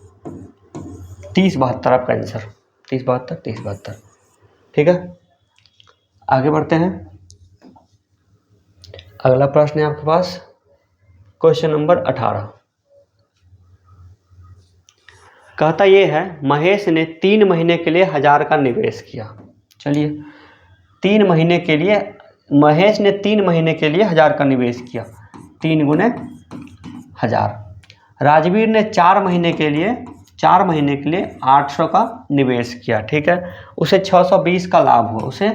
30 72 आपका आंसर, 30 72 30 72, ठीक है। आगे बढ़ते हैं। अगला प्रश्न है आपके पास, क्वेश्चन नंबर 18। कहता ये है, महेश ने 3 महीने के लिए 1000 का निवेश किया। चलिए, 3 महीने के लिए महेश ने 3 महीने के लिए 1000 का निवेश किया, 3 गुने 1000। राजवीर ने 4 महीने के लिए 800 का निवेश किया, ठीक है। उसे 620 का लाभ हुआ, उसे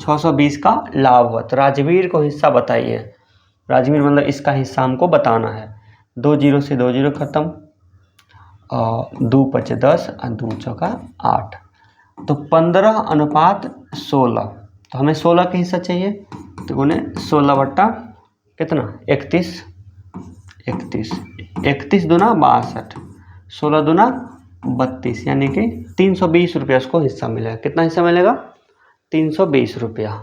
620 का लाभ हुआ। तो राजवीर को हिस्सा बताइए। राजवीर मतलब इसका हिस्सा हमको बताना है। 2 0 से 2 0 खत्म, और 2 5 10 और 2 चौका 8, तो 15:16। तो हमें 16 का हिस्सा चाहिए, तो गुने 16 बट्टा कितना 31, 31 31 दूना 62, 16 दूना 32, यानी कि 320 रुपया उसको हिस्सा मिलेगा। कितना हिस्सा मिलेगा, 320 रुपया।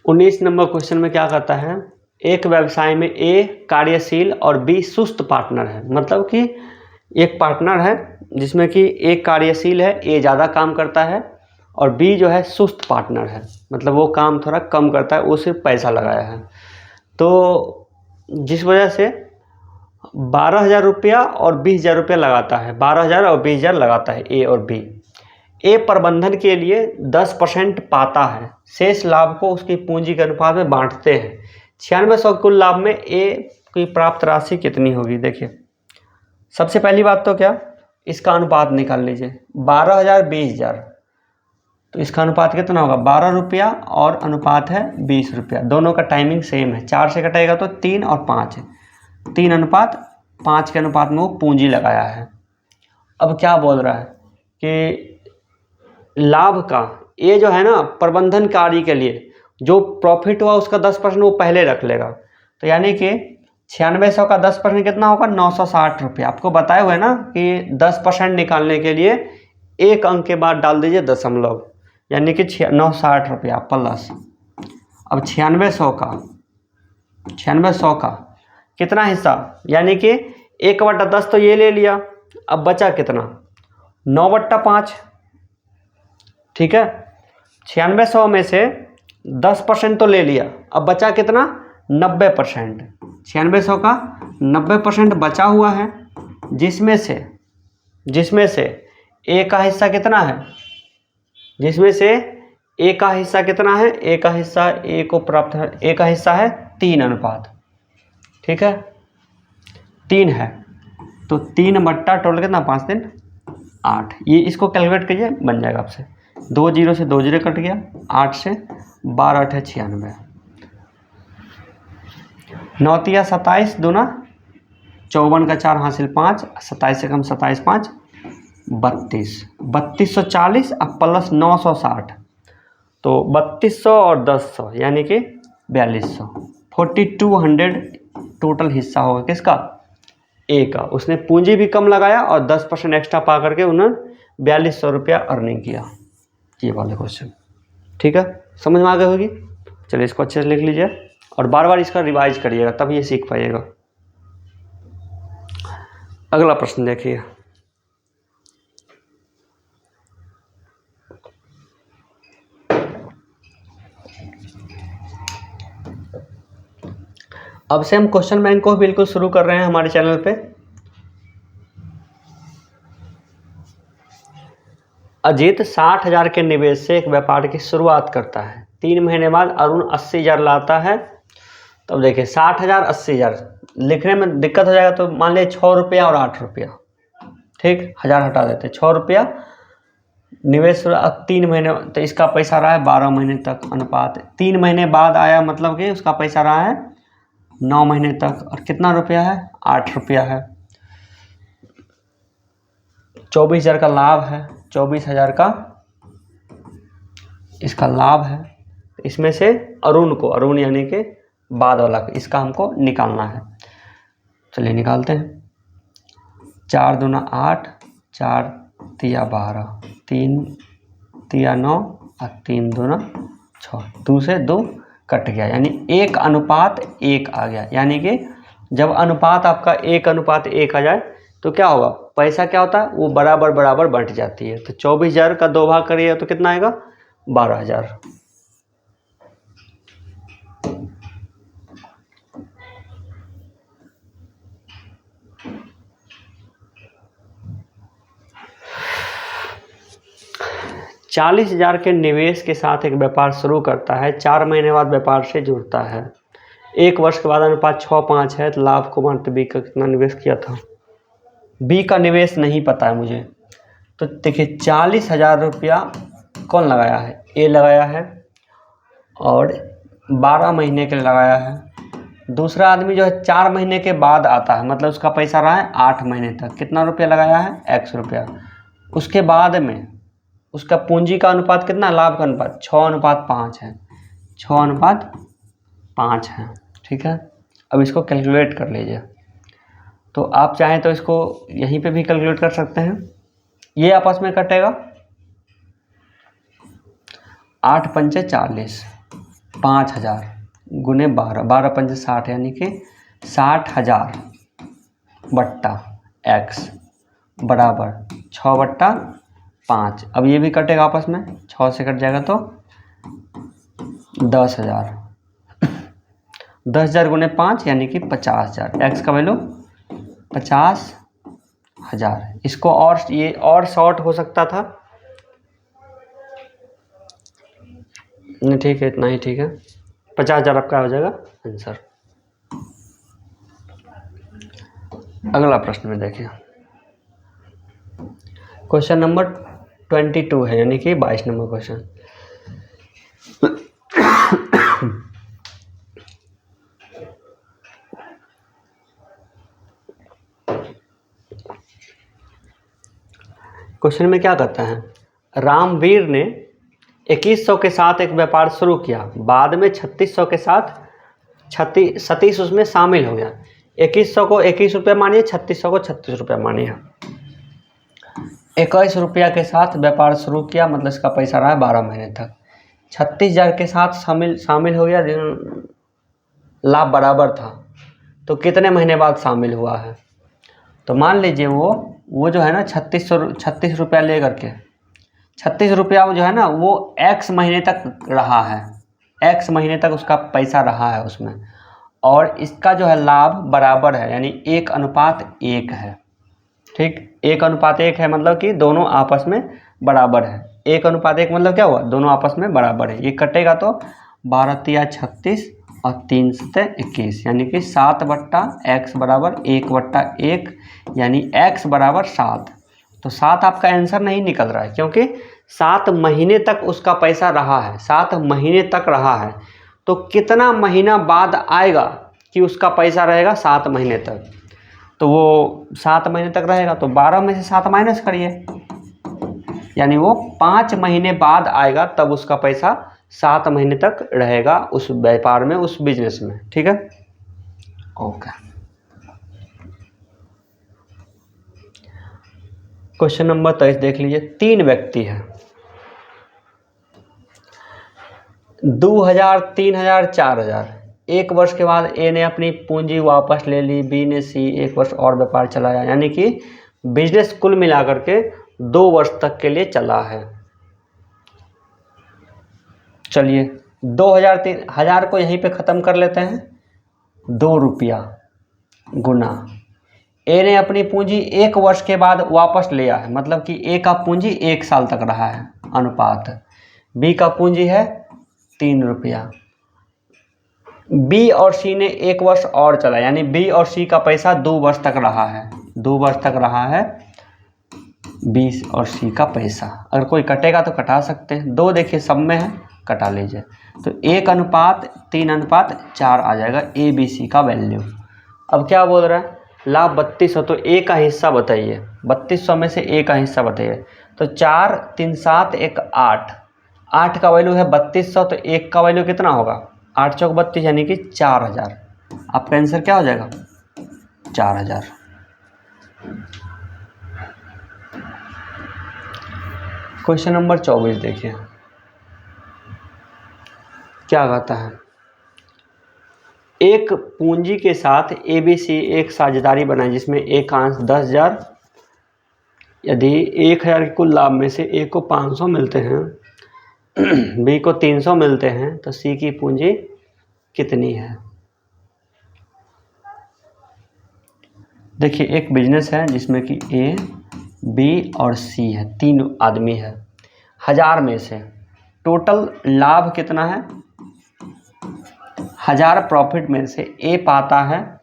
19 नंबर क्वेश्चन में क्या कहता है, एक व्यवसाय में ए कार्यशील और बी सुस्त पार्टनर है। मतलब कि एक पार्टनर है जिसमें कि एक कार्यशील है, ए ज़्यादा काम करता है, और बी जो है सुस्त पार्टनर है, मतलब वो काम थोड़ा कम करता है, वो सिर्फ पैसा लगाया है। तो जिस वजह से 12,000 रुपया और 20,000 रुपया लगाता है, 12,000 और 20,000 लगाता है ए और बी। ए प्रबंधन के लिए 10% पाता है, शेष लाभ को उसकी पूंजी के अनुपात में बांटते हैं। 9600 कुल लाभ में ए की प्राप्त राशि कितनी होगी? देखिए, सबसे पहली बात तो क्या, इसका अनुपात निकाल लीजिए। 12,000 20,000, तो इसका अनुपात कितना होगा? 12 रुपया और अनुपात है 20 रुपया। दोनों का टाइमिंग सेम है, 4 से कटेगा तो 3 और 5 है, 3:5 के अनुपात में वो पूंजी लगाया है। अब क्या बोल रहा है कि लाभ का, ये जो है ना प्रबंधन कार्य के लिए जो प्रॉफिट हुआ उसका 10% वो पहले रख लेगा। तो यानी कि 9600 का 10% कितना होगा? 960 रुपये। आपको बताए हुए ना कि 10% निकालने के लिए एक अंक के बाद डाल दीजिए दशमलव, यानी कि 960 रुपया प्लस। अब 9600 का कितना हिस्सा, यानी कि 1/10 तो ये ले लिया। अब बचा कितना? 9/5। ठीक है, 9600 में से 10% तो ले लिया, अब बचा कितना? 90%। 9600 का 90% बचा हुआ है, जिसमें से ए का हिस्सा कितना है? जिसमें से ए का हिस्सा कितना है? ए का हिस्सा ए को प्राप्त है, ए का हिस्सा है 3 अनुपात। ठीक है, 3 है, तो 3 बट्टा टोटल कितना? 5 दिन 8। ये इसको कैलकुलेट कीजिए, बन जाएगा आपसे। 2 जीरो से 2 जीरो कट गया, 8 से 12 8 है 96, 9 तिया 27, दूना 54 का 4 हासिल 5, 27 से कम 27 5 32, 3240 अब प्लस 960, तो 3200 और 1000 यानी कि 4200, 4200 टोटल हिस्सा होगा किसका? ए का। उसने पूंजी भी कम लगाया और 10% एक्स्ट्रा पा करके उन्होंने 4200 रुपया अर्निंग किया। ये वाले क्वेश्चन ठीक है, समझ में आ गई होगी। चलिए इसको अच्छे से लिख लीजिए और बार बार इसका रिवाइज करिएगा, तब ये सीख पाइएगा। अगला प्रश्न देखिए, अब से हम क्वेश्चन बैंक को बिल्कुल शुरू कर रहे हैं हमारे चैनल पे। अजीत 60,000 के निवेश से एक व्यापार की शुरुआत करता है। 3 महीने बाद अरुण 80,000 लाता है। तब देखिए 60,000 80,000 लिखने में दिक्कत हो जाएगा, तो मान लिया 6 रुपया और 8 रुपया, ठीक, 1000 हटा देते, 6 रुपया निवेश। अब 3 महीने, तो इसका पैसा रहा है 12 महीने तक अनुपात। 3 महीने बाद आया, मतलब कि उसका पैसा रहा है 9 महीने तक, और कितना रुपया है? 8 रुपया है। 24,000 का लाभ है, 24,000 का इसका लाभ है। इसमें से अरुण को, अरुण यानी कि बाद वाला, इसका हमको निकालना है। चलिए निकालते हैं। 4 दूना 8, 4 तिया 12, 3 तिया 9 और 3 दूना 6, 2 से 2 कट गया, यानी 1:1 आ गया। यानी कि जब अनुपात आपका 1:1 आ जाए तो क्या होगा? पैसा क्या होता है? वो बराबर बराबर बढ़ जाती है। तो 24,000 का 2 भाग करिए तो कितना आएगा? 12,000। चालीस 40,000 के निवेश के साथ एक व्यापार शुरू करता है। 4 महीने बाद व्यापार से जुड़ता है। 1 वर्ष के बाद अनुपात 6:5 है, तो लाभ को बांटते बी का कितना निवेश किया था? बी का निवेश नहीं पता है मुझे, तो देखिए 40,000 रुपया कौन लगाया है? ए लगाया है, और 12 महीने के लिए लगाया है। दूसरा आदमी जो है 4 महीने के बाद आता है, मतलब उसका पैसा रहा है 8 महीने तक। कितना रुपया लगाया है? x रुपया। उसके बाद में उसका पूंजी का अनुपात कितना? लाभ का अनुपात 6:5 है, 6:5 है। ठीक है, अब इसको कैलकुलेट कर लीजिए। तो आप चाहें तो इसको यहीं पे भी कैलकुलेट कर सकते हैं। ये आपस में कटेगा, 8 पंचे 40, 5,000 गुने 12, 12 पंजे 60 यानी कि 60,000 बट्टा x बराबर 6/5। अब ये भी कटेगा आपस में, 6 से कट जाएगा तो 10,000। 10,000 गुने 5 यानी कि 50,000। x का वैल्यू 50,000। इसको और ये और शॉर्ट हो सकता था, नहीं ठीक है, इतना ही ठीक है। 50,000 आपका हो जाएगा आंसर। अगला प्रश्न में देखिए, क्वेश्चन नंबर 22 है, यानी कि 22 नंबर क्वेश्चन। क्वेश्चन में क्या कहता है, रामवीर ने 2100 के साथ एक व्यापार शुरू किया, बाद में 3600 के साथ सतीश उसमें शामिल हो गया। 2100 को 21 रुपया मानिए, 3600 को 36 रुपया मानिए। 21 रुपया के साथ व्यापार शुरू किया, मतलब इसका पैसा रहा है 12 महीने तक। 36,000 के साथ शामिल हो गया, लाभ बराबर था, तो कितने महीने बाद शामिल हुआ है। तो मान लीजिए वो जो है ना 36 रुपया ले करके, 36 रुपया वो जो है ना वो x महीने तक रहा है, x महीने तक उसका पैसा रहा है उसमें, और इसका जो है लाभ बराबर है, यानी 1:1 है। ठीक, 1:1 है, मतलब कि दोनों आपस में बराबर है। 1:1 मतलब क्या हुआ, दोनों आपस में बराबर है। ये कटेगा तो 12 तिया 36 और 3 सते 21, यानी कि 7/x बराबर 1/1, यानी x बराबर 7। तो 7 आपका आंसर नहीं निकल रहा है, क्योंकि 7 महीने तक उसका पैसा रहा है, 7 महीने तक रहा है। तो कितना महीना बाद आएगा कि उसका पैसा रहेगा 7 महीने तक, तो वो 7 महीने तक रहेगा, तो 12 में से 7 माइनस करिए, यानी वो 5 महीने बाद आएगा, तब उसका पैसा 7 महीने तक रहेगा उस व्यापार में, उस बिजनेस में। ठीक है, ओके। क्वेश्चन नंबर 23 देख लीजिए। 3 व्यक्ति हैं, 2,000, 3,000, 4,000। 1 वर्ष के बाद ए ने अपनी पूंजी वापस ले ली, बी ने सी 1 वर्ष और व्यापार चलाया, यानी कि बिजनेस कुल मिलाकर के 2 वर्ष तक के लिए चला है। चलिए 2,000, 3,000 को यहीं पे ख़त्म कर लेते हैं, 2 रुपया गुना ए ने अपनी पूंजी 1 वर्ष के बाद वापस लिया है, मतलब कि ए का पूंजी 1 साल तक रहा है, अनुपात बी का पूंजी है 3 रुपया। बी और सी ने 1 वर्ष और चला, यानी बी और सी का पैसा 2 वर्ष तक रहा है, 2 वर्ष तक रहा है बी और सी का पैसा। अगर कोई कटेगा तो कटा सकते हैं, 2 देखिए सब में है, कटा लीजिए, तो 1:3:4 आ जाएगा ए बी सी का वैल्यू। अब क्या बोल रहा है, लाभ 3200, तो ए का हिस्सा बताइए, 3200 में से ए का हिस्सा बताइए। तो 4, 3, 7, 1, 8, 8 का वैल्यू है 3200, तो 1 का वैल्यू कितना होगा, 8 चौक 32, यानी कि 4,000। आपका आंसर क्या हो जाएगा, 4,000। क्वेश्चन नंबर 24 देखिए, क्या कहता है, एक पूंजी के साथ ABC एक साझेदारी बनाई, जिसमें ए का अंश 10,000, यदि 1,000 के कुल लाभ में से ए को 500 मिलते हैं, बी को 300 मिलते हैं, तो सी की पूंजी कितनी है। देखिए एक बिजनेस है जिसमें कि ए, बी और सी है, 3 आदमी है। 1000 में से टोटल लाभ कितना है, 1000 प्रॉफिट में से ए पाता है,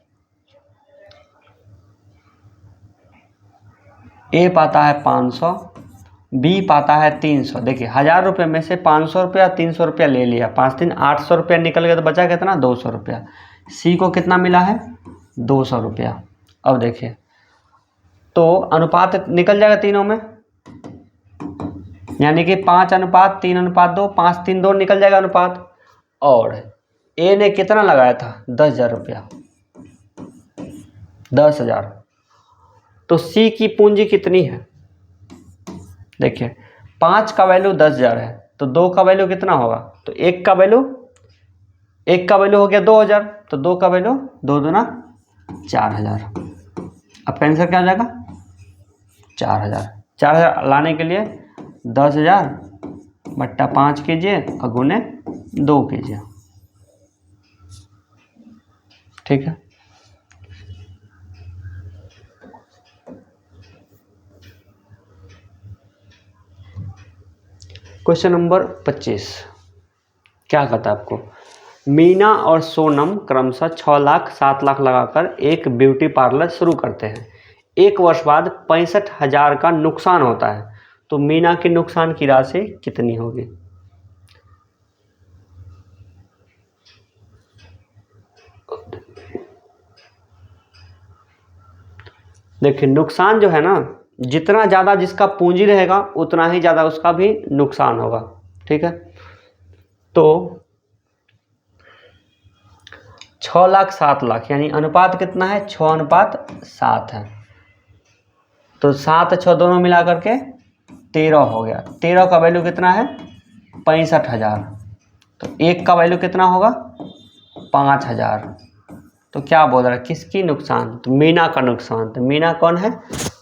ए पाता है 500, बी पाता है 300। देखिए 1000 रुपये में से 500 रुपया 300 रुपया ले लिया, 5 3 800 रुपया निकल गया, तो बचा कितना, 200 रुपया। सी को कितना मिला है, 200 रुपया। अब देखिए तो अनुपात निकल जाएगा तीनों में, यानी कि 5:3:2, 5:3:2 निकल जाएगा अनुपात। और ए ने कितना लगाया था, 10,000 रुपया, 10,000, तो सी की पूंजी कितनी है। देखिए 5 का वैल्यू 10,000 है, तो 2 का वैल्यू कितना होगा, तो 1 का वैल्यू एक का वैल्यू हो गया 2000, तो 2 का वैल्यू 2 दूना 4000। अब का आंसर क्या हो जाएगा 4000। 4000 लाने के लिए 10,000 बट्टा 5 कीजिए और गुने 2 कीजिए। ठीक है, क्वेश्चन नंबर 25 क्या कहता है आपको, मीना और सोनम क्रमशः 6 लाख 7 लाख लगाकर एक ब्यूटी पार्लर शुरू करते हैं। एक वर्ष बाद 65,000 का नुकसान होता है, तो मीना के नुकसान की राशि कितनी होगी। देखिए नुकसान जो है ना, जितना ज़्यादा जिसका पूंजी रहेगा उतना ही ज़्यादा उसका भी नुकसान होगा। ठीक है, तो 6 लाख 7 लाख यानी अनुपात कितना है 6:7 है, तो 7 6 दोनों मिला करके 13 हो गया। 13 का वैल्यू कितना है 65,000, तो एक का वैल्यू कितना होगा 5,000। तो क्या बोल रहा है किसकी नुकसान, तो मीना का नुकसान। तो मीना कौन है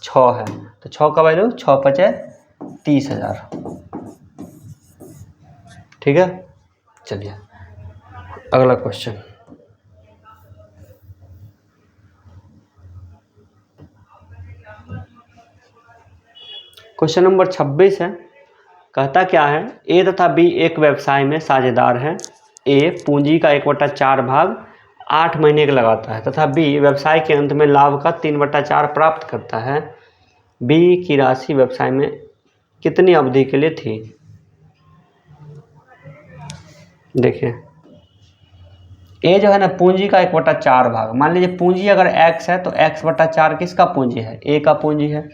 6 है, तो 6 का वैल्यू 6 5 30,000। ठीक है, चलिए अगला क्वेश्चन। क्वेश्चन नंबर 26 है, कहता क्या है, ए तथा बी एक व्यवसाय में साझेदार हैं। ए पूंजी का 1/4 भाग 8 महीने का लगाता है तथा बी व्यवसाय के अंत में लाभ का 3/4 प्राप्त करता है। बी की राशि व्यवसाय में कितनी अवधि के लिए थी। देखिए ए जो है ना पूंजी का 1/4 भाग, मान लीजिए पूंजी अगर x है तो x/4 किसका पूंजी है, ए का पूंजी है।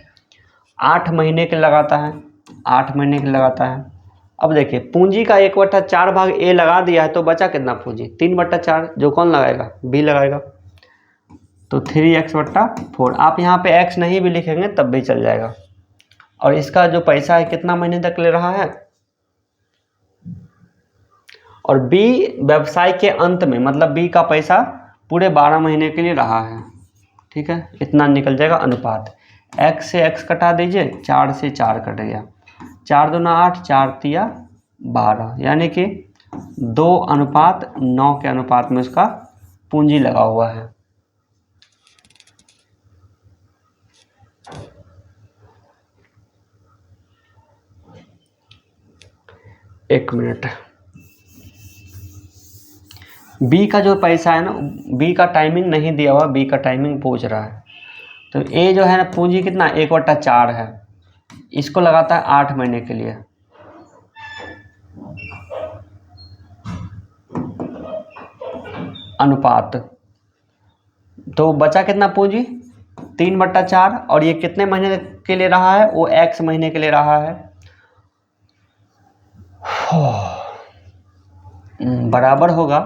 8 महीने के लगाता है, 8 महीने के लगाता है। अब देखिए पूंजी का 1/4 भाग ए लगा दिया है, तो बचा कितना पूंजी 3/4, जो कौन लगाएगा बी लगाएगा, तो 3x/4। आप यहाँ पे x नहीं भी लिखेंगे तब भी चल जाएगा। और इसका जो पैसा है कितना महीने तक ले रहा है, और बी व्यवसाय के अंत में, मतलब बी का पैसा पूरे 12 महीने के लिए रहा है। ठीक है, इतना निकल जाएगा अनुपात। x से x कटा दीजिए, 4 से 4 कट गया, 4 दूना 8, 4 तिया 12, यानी कि 2:9 के अनुपात में उसका पूंजी लगा हुआ है। एक मिनट, बी का जो पैसा है ना, बी का टाइमिंग नहीं दिया हुआ, बी का टाइमिंग पूछ रहा है। तो ए जो है ना पूंजी कितना 1/4 है, इसको लगाता है 8 महीने के लिए। अनुपात, तो बचा कितना पूंजी 3/4, और ये कितने महीने के लिए रहा है, वो x महीने के लिए रहा है। बराबर होगा,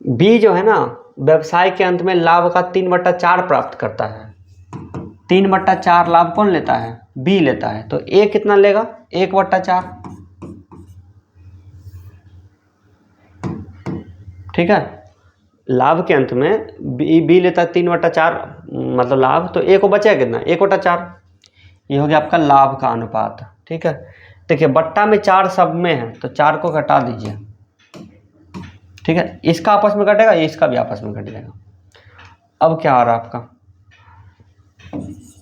बी जो है ना व्यवसाय के अंत में लाभ का 3/4 प्राप्त करता है। 3/4 लाभ कौन लेता है, बी लेता है, तो ए कितना लेगा 1/4। ठीक है, लाभ के अंत में बी लेता है 3/4 मतलब लाभ, तो ए को बचेगा कितना 1/4। ये हो गया आपका लाभ का अनुपात। ठीक है, देखिए बट्टा में 4 सब में है, तो 4 को घटा दीजिए। ठीक है, इसका आपस में कटेगा, इसका भी आपस में कट जाएगा। अब क्या आ रहा है आपका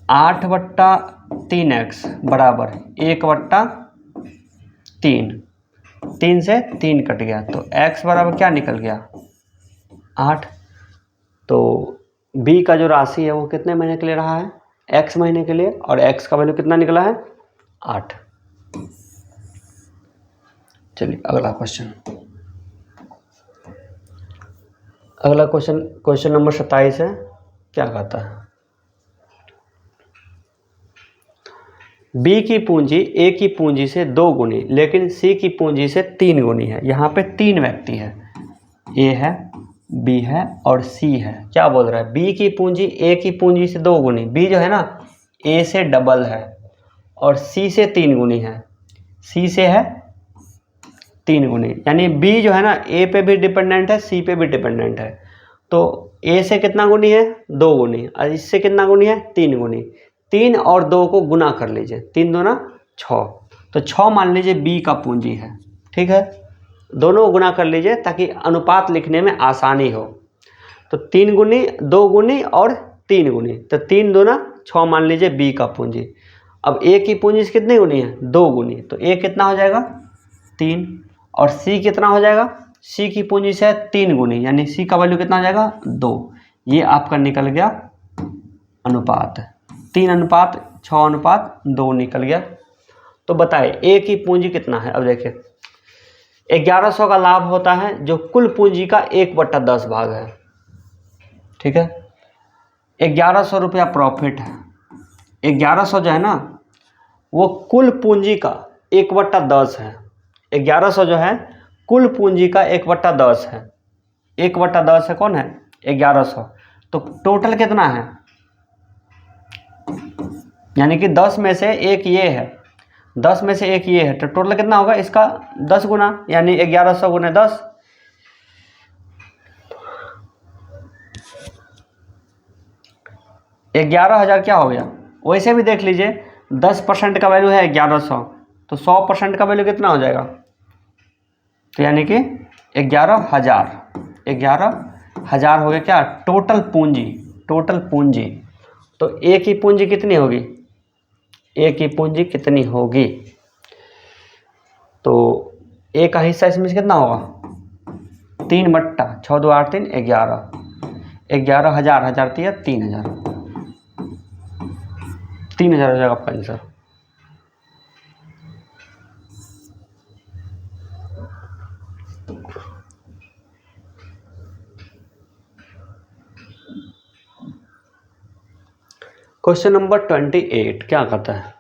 8/3x बराबर 1/3, 3 से 3 कट गया, तो x बराबर क्या निकल गया 8। तो b का जो राशि है वो कितने महीने के लिए रहा है x महीने के लिए, और x का वैल्यू कितना निकला है 8। चलिए अगला क्वेश्चन। अगला क्वेश्चन नंबर 27 है, क्या कहता है, बी की पूंजी ए की पूंजी से 2 गुनी लेकिन सी की पूंजी से 3 गुनी है। यहाँ पे 3 व्यक्ति है, ए है, बी है और सी है। क्या बोल रहा है, बी की पूंजी ए की पूंजी से 2 गुनी, बी जो है ना ए से डबल है, और सी से 3 गुनी है, सी से है 3 गुनी, यानी बी जो है ना ए पे भी डिपेंडेंट है, सी पे भी डिपेंडेंट है। तो ए से कितना गुनी है? 2 गुनी, और इससे कितना गुनी है? 3 गुनी। 3 और 2 को गुना कर लीजिए, 3 दूना 6, तो 6 मान लीजिए बी का पूंजी है। ठीक है, दोनों गुना कर लीजिए ताकि अनुपात लिखने में आसानी हो। तो 3 गुनी, 2 गुनी और 3 गुनी, तो 3 दूना 6 मान लीजिए बी का पूंजी। अब ए की पूंजी से कितनी गुनी है? 2 गुनी, तो ए कितना हो जाएगा? 3। और सी कितना हो जाएगा? सी की पूंजी से 3 गुनी, यानी सी का वैल्यू कितना हो जाएगा? 2। ये आपका निकल गया अनुपात, 3:6:2 निकल गया। तो बताए ए की पूंजी कितना है? अब देखिए 1100 का लाभ होता है जो कुल पूंजी का 1/10 भाग है। ठीक है, 1100 रुपया प्रॉफिट है। 1100 जो है ना वो कुल पूंजी का 1/10 है। 1100 जो है कुल पूंजी का 1/10 है। 1/10 है कौन है? 1100। तो टोटल कितना है? यानी कि 10 में से एक ये है, 10 में से एक ये है, तो टोटल कितना होगा इसका? 10 गुना, यानी 1100 गुने 10। ग्यारह हजार क्या हो गया? वैसे भी देख लीजिए 10% का वैल्यू है 1100, तो 100% का वैल्यू कितना हो जाएगा? तो यानी कि 11,000। 11,000 हो गया क्या? टोटल पूंजी, टोटल पूंजी। तो ए की पूंजी कितनी होगी? ए की पूंजी कितनी होगी? तो ए का हिस्सा इसमें से कितना होगा? 3/6×2=8, 11। 11,000, 1000 दिया 3,000, 3,000 हो जाएगा आपका आंसर। क्वेश्चन नंबर 28 क्या कहता है?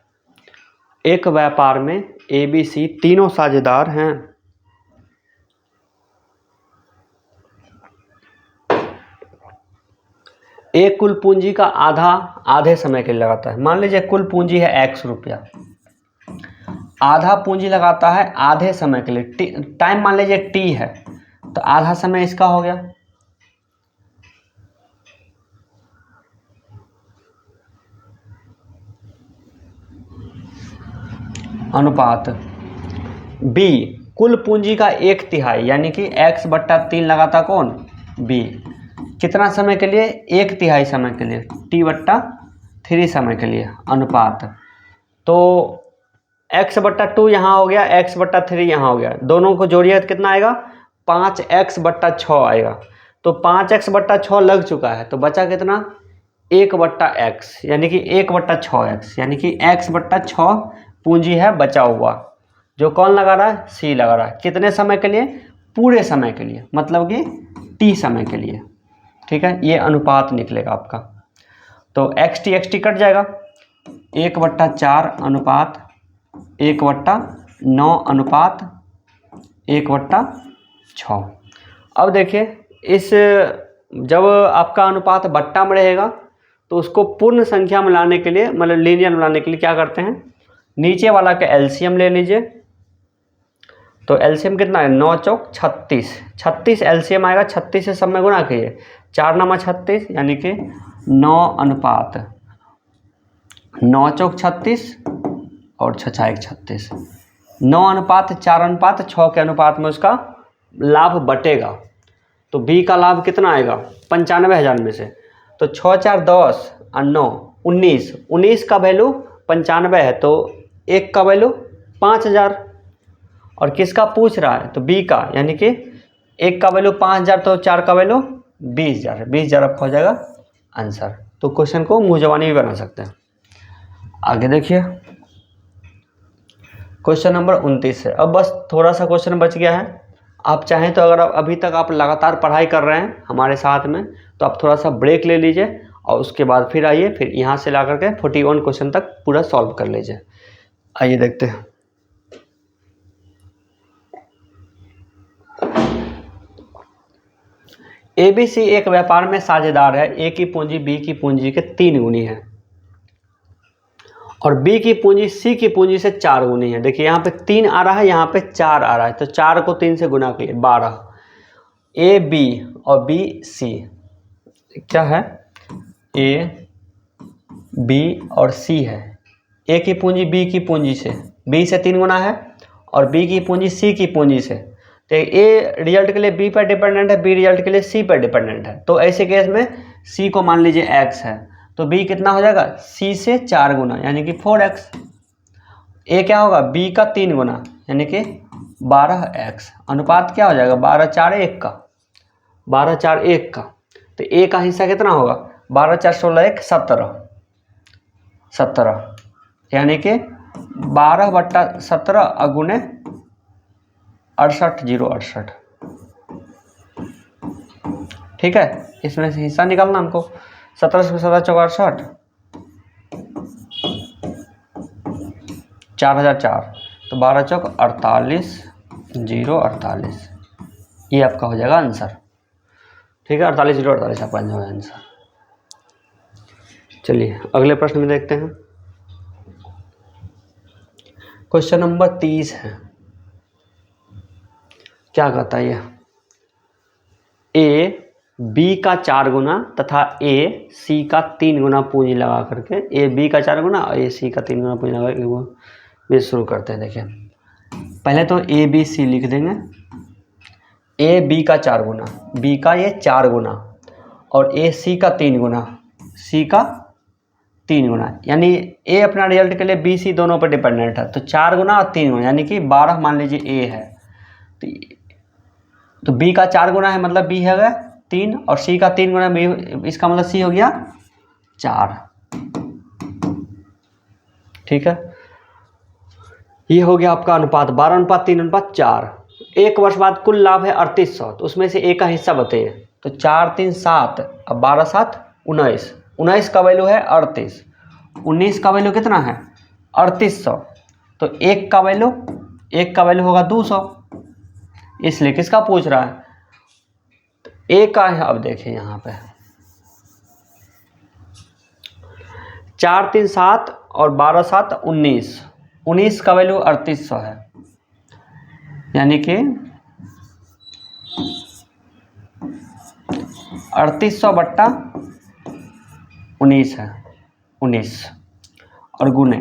एक व्यापार में ए बी सी तीनों साझेदार हैं। एक कुल पूंजी का आधा आधे समय के लिए लगाता है। मान लीजिए कुल पूंजी है x रुपया, आधा पूंजी लगाता है आधे समय के लिए। टाइम मान लीजिए t है, तो आधा समय इसका हो गया। अनुपात b कुल पूंजी का 1/3, यानी कि x/3 लगाता कौन? b। कितना समय के लिए? 1/3 समय के लिए, t/3 समय के लिए। अनुपात तो x/2 यहाँ हो गया, x/3 यहाँ हो गया, दोनों को जोड़िए तो कितना आएगा? 5x/6 आएगा। तो 5x/6 लग चुका है, तो बचा कितना? 1/x, यानी कि 1/6x, यानी कि x/6 पूंजी है बचा हुआ, जो कौन लगा रहा है? सी लगा रहा है। कितने समय के लिए? पूरे समय के लिए, मतलब कि टी समय के लिए। ठीक है, ये अनुपात निकलेगा आपका। तो x कट जाएगा, 1/4 अनुपात 1/9 अनुपात 1/6। अब देखिए इस जब आपका अनुपात बट्टा में रहेगा तो उसको पूर्ण संख्या में लाने के लिए, मतलब लीनियर में लाने के लिए क्या करते हैं? नीचे वाला का एलसीएम ले लीजिए। तो एलसीएम कितना है? 9 चौक 36, 36 एलसीएम आएगा। 36 से सब में गुना कीजिए, 4 9 36, यानी कि 9 अनुपात 9 चौक 36 और 6 1 36। 9 अनुपात 4:6 के अनुपात में उसका लाभ बटेगा। तो बी का लाभ कितना आएगा? 95,000 में से। तो 6 4 10 और 9 19, 19 का वैल्यू 95 है, तो एक का वैल्यू 5,000। और किसका पूछ रहा है? तो बी का, यानी कि एक का वैल्यू 5,000, तो 4 का वैल्यू 20,000। 20,000 आपका हो जाएगा आंसर। तो क्वेश्चन को मुँह जबानी भी बना सकते हैं। आगे देखिए क्वेश्चन नंबर 29 है। अब बस थोड़ा सा क्वेश्चन बच गया है। आप चाहें तो अगर अभी तक आप लगातार पढ़ाई कर रहे हैं हमारे साथ में, तो आप थोड़ा सा ब्रेक ले लीजिए और उसके बाद फिर आइए, फिर यहाँ से ला करके 41 क्वेश्चन तक पूरा सॉल्व कर लीजिए। आइए देखते हैं। ABC एक व्यापार में साझेदार है। ए की पूंजी बी की पूंजी के 3 गुनी है और बी की पूंजी सी की पूंजी से 4 गुनी है। देखिए यहाँ पे 3 आ रहा है, यहाँ पे 4 आ रहा है, तो 4 को 3 से गुना किए 12। ए बी और बी सी क्या है, ए बी और सी है। ए की पूंजी बी की पूंजी से, बी से 3 गुना है, और बी की पूंजी सी की पूंजी से। तो ए रिजल्ट के लिए बी पर डिपेंडेंट है, बी रिजल्ट के लिए सी पर डिपेंडेंट है। तो ऐसे केस में सी को मान लीजिए x है, तो b कितना हो जाएगा, c से 4 गुना यानी कि 4x। a क्या होगा, b का 3 गुना यानी कि 12x। अनुपात क्या हो जाएगा, 12/4 का, 12/4 का। तो a का हिस्सा कितना होगा, 12/4 = 17, 17 यानी कि 12/17 गुने 68,068। ठीक है, इसमें से हिस्सा निकालना हमको। 17 से 17 = 68, 4004, तो 12 चौक 48, 048, ये आपका हो जाएगा आंसर। ठीक है, 48,048 आपका आंसर। चलिए अगले प्रश्न में देखते हैं। क्वेश्चन नंबर 30 है। क्या कहता है यह, ए बी का 4 गुना तथा ए सी का 3 गुना पूंजी लगा करके, ए बी का 4 गुना और ए सी का 3 गुना पूंजी लगा करके वो भी शुरू करते हैं। देखिए पहले तो ए बी सी लिख देंगे। ए बी का 4 गुना, बी का ये 4 गुना, और ए सी का 3 गुना, सी का 3 गुना, यानी ए अपना रिजल्ट के लिए बी सी दोनों पर डिपेंडेंट है। तो 4 गुना और 3 गुना यानी कि 12 मान लीजिए ए है, तो बी का 4 गुना है मतलब बी है 3, और सी का 3 गुना बी, इसका मतलब सी हो गया 4। ठीक है, ये हो गया आपका अनुपात 12:3:4। एक वर्ष बाद कुल लाभ है 3800, तो उसमें से ए का हिस्सा बताइए। तो 4 3 7 अब 12 7 19, 19 का वैल्यू है 38, 19 का वैल्यू कितना है 3800, तो एक का वैल्यू होगा 200, इसलिए किसका पूछ रहा है, ए का है। अब देखिए यहाँ पे 4 3 7 और 12 7 19, 19 का वैल्यू 3800 है, यानी कि 3800/19 है, 19 और गुने।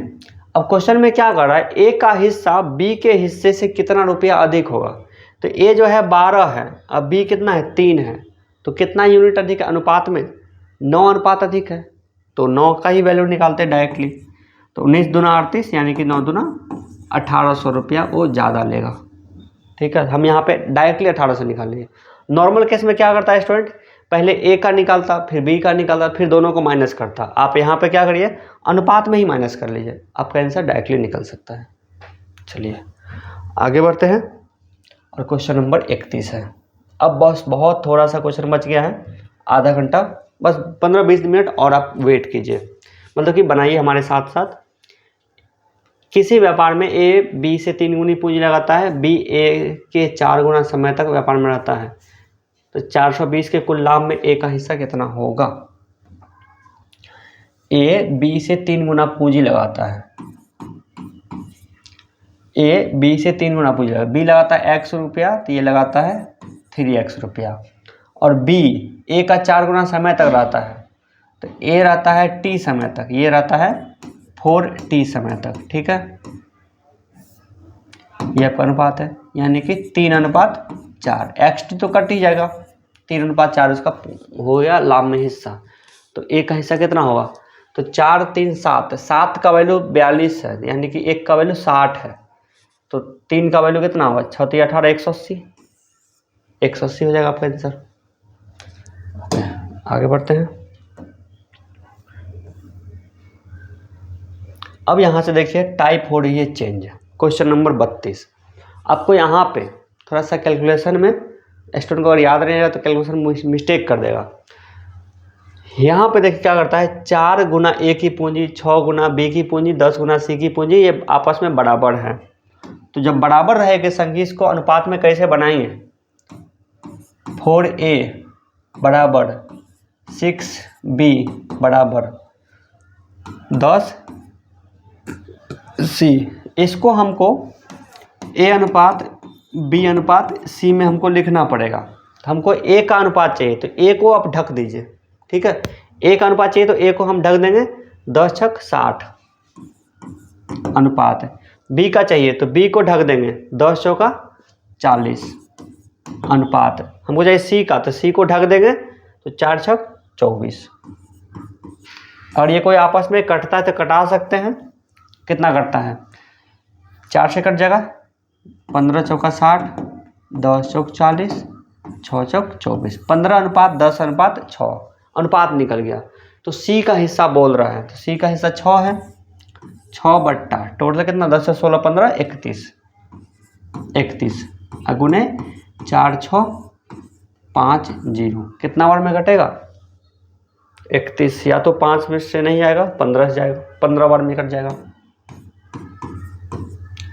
अब क्वेश्चन में क्या कर रहा है, ए का हिस्सा बी के हिस्से से कितना रुपया अधिक होगा। तो ए जो है 12 है, अब बी कितना है 3 है, तो कितना यूनिट अधिक है, अनुपात में 9 अनुपात अधिक है, तो 9 का ही वैल्यू निकालते हैं डायरेक्टली। तो 19 दूना 38 यानी कि 9 दूना 1800 रुपया वो ज़्यादा लेगा। ठीक है, हम यहाँ पे डायरेक्टली 1800 निकालेंगे। नॉर्मल केस में क्या करता है स्टूडेंट, पहले ए का निकालता, फिर बी का निकालता, फिर दोनों को माइनस करता। आप यहाँ पे क्या करिए, अनुपात में ही माइनस कर लीजिए, आपका आंसर डायरेक्टली निकल सकता है। चलिए आगे बढ़ते हैं, और क्वेश्चन नंबर 31 है। अब बस बहुत थोड़ा सा क्वेश्चन बच गया है, आधा घंटा, बस 15-20 मिनट और आप वेट कीजिए, मतलब कि बनाइए हमारे साथ साथ। किसी व्यापार में ए बी से 3 गुनी पूंजी लगाता है, बी ए के 4 गुना समय तक व्यापार में रहता है, तो 420 के कुल लाभ में ए का हिस्सा कितना होगा। ए बी से 3 गुना पूंजी लगाता है, ए बी से 3 गुना पूंजी लगाता है, बी लगाता है x रुपया, तो ये लगाता है 3x रुपया, और बी ए का 4 गुना समय तक रहता है, तो ए रहता है t समय तक, ये रहता है 4t समय तक। ठीक है, यह आपका अनुपात है, यानी कि 3:4। xt तो कट ही जाएगा, 3:4 उसका हो गया लाभ में हिस्सा। तो ए का हिस्सा कितना होगा, तो 4 3 7, 7 का वैल्यू 42 है, यानी कि 1 का वैल्यू 60 है, तो 3 का वैल्यू कितना होगा, 6 3 18 180, 180 हो जाएगा आपका आंसर। आगे बढ़ते हैं। अब यहाँ से देखिए टाइप हो रही है चेंज, क्वेश्चन नंबर 32। आपको यहाँ पे थोड़ा सा कैलकुलेशन में स्टूडेंट को अगर याद नहीं रहेगा तो कैलकुलेशन मिस्टेक कर देगा। यहाँ पे देखिए क्या करता है, 4 गुना ए की पूंजी, 6 गुना बी की पूंजी, 10 गुना सी की पूंजी, ये आपस में बराबर है। तो जब बराबर रहेगा संगी, इसको अनुपात में कैसे बनाएंगे, 4a बराबर 6b बराबर 10 सी, इसको हमको ए अनुपात बी अनुपात सी में हमको लिखना पड़ेगा। तो हमको ए का अनुपात चाहिए, तो ए को आप ढक दीजिए, ठीक है। ए का अनुपात चाहिए तो ए को हम ढक देंगे 10 छक 60 अनुपात है। बी का चाहिए तो बी को ढक देंगे 10 चौका 40 अनुपात। हमको चाहिए सी का, तो सी को ढक देंगे तो 4 छक 24। और ये कोई आपस में कटता है तो कटा सकते हैं। कितना कटता है? 4 से कट जाएगा, 15 चौका 60, 10 चौक 40, 6 चौक 24, 15 अनुपात 10 अनुपात 6 अनुपात निकल गया। तो सी का हिस्सा बोल रहा है, तो सी का हिस्सा 6 है। 6 बट्टा टोटल कितना, 10 से 16 15 31 अगुने 4 6 5 0, कितना बार में घटेगा? 31। या तो 5 में से नहीं आएगा, 15 से जाएगा, 15 बार में कट जाएगा।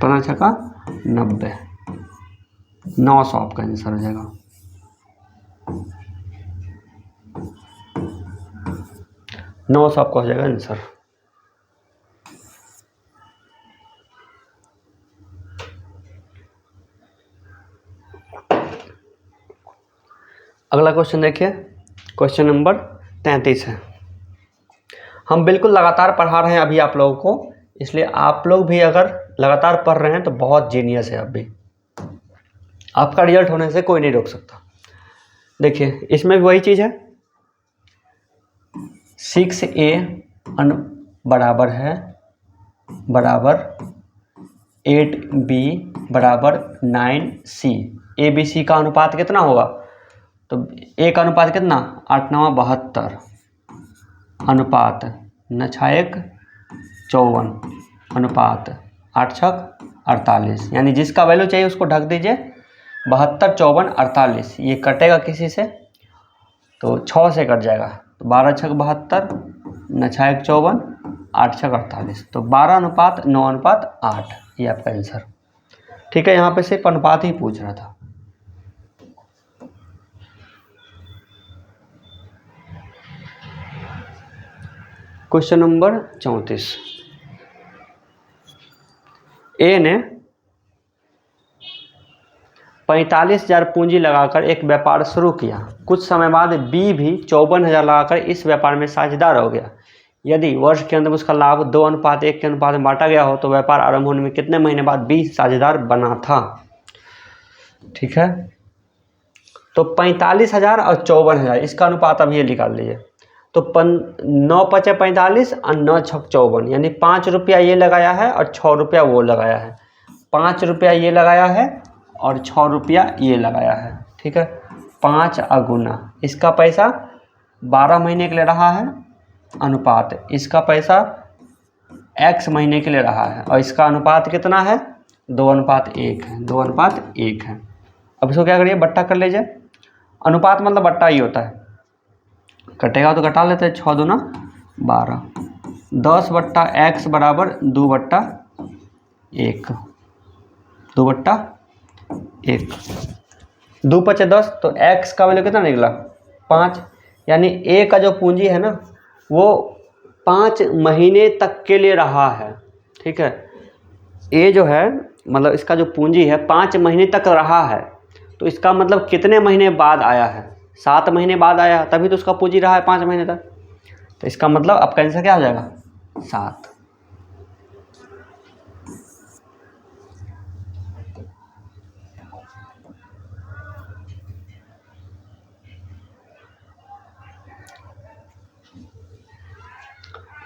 15 छक्का 90, 900 आपका आंसर हो जाएगा। नौ सौ आपका हो जाएगा आंसर। अगला क्वेश्चन देखिए, क्वेश्चन नंबर 33 है। हम बिल्कुल लगातार पढ़ा रहे हैं अभी आप लोगों को, इसलिए आप लोग भी अगर लगातार पढ़ रहे हैं तो बहुत जीनियस है। अभी आपका रिजल्ट होने से कोई नहीं रोक सकता। देखिए इसमें भी वही चीज़ है, 6a बराबर है बराबर 8b बराबर 9c। ए बी सी का अनुपात कितना होगा? तो ए का अनुपात कितना, 8 9 72 अनुपात 9 6 54 अनुपात 8 6 48। यानी जिसका वैल्यू चाहिए उसको ढक दीजिए। 72 54 48, ये कटेगा किसी से तो 6 से कट जाएगा, तो 12 छक 72, 9 6 54, 8 छक 48, तो 12 अनुपात 9 अनुपात 8, ये आपका आंसर। ठीक है, यहाँ पे सिर्फ अनुपात ही पूछ रहा था। Question number 34। ए ने 45,000 पूंजी लगाकर एक व्यापार शुरू किया। कुछ समय बाद बी भी 54,000 लगाकर इस व्यापार में साझेदार हो गया। यदि वर्ष के अंत में उसका लाभ 2:1 के अनुपात में बांटा गया हो तो व्यापार आरंभ होने में कितने महीने बाद बी साझेदार बना था? ठीक है, तो 45,000 और 54,000 इसका अनुपात अब ये निकाल लीजिए। तो 9 5 45 और 9 6 54, यानी 5 रुपया ये लगाया है और 6 रुपया वो लगाया है। 5 रुपया ये लगाया है और 6 रुपया ये लगाया है। ठीक है, 5 अगुना इसका पैसा 12 महीने के लिए रहा है अनुपात, इसका पैसा x महीने के लिए रहा है, और इसका अनुपात कितना है? 2:1 है। 2:1 है। अब इसको क्या करिए, बट्टा कर लीजिए। अनुपात मतलब बट्टा ही होता है, कटेगा तो घटा लेते हैं। 6 दूना 12, 10/x बराबर 2/1, 2/1, 2 5 10, तो x का वैल्यू कितना निकला? 5। यानी a का जो पूंजी है ना वो 5 महीने तक के लिए रहा है। ठीक है, a जो है मतलब इसका जो पूंजी है 5 महीने तक रहा है, तो इसका मतलब कितने महीने बाद आया है? 7 महीने बाद आया, तभी तो उसका पूंजी रहा है 5 महीने तक। तो इसका मतलब आपका आंसर क्या हो जाएगा? 7।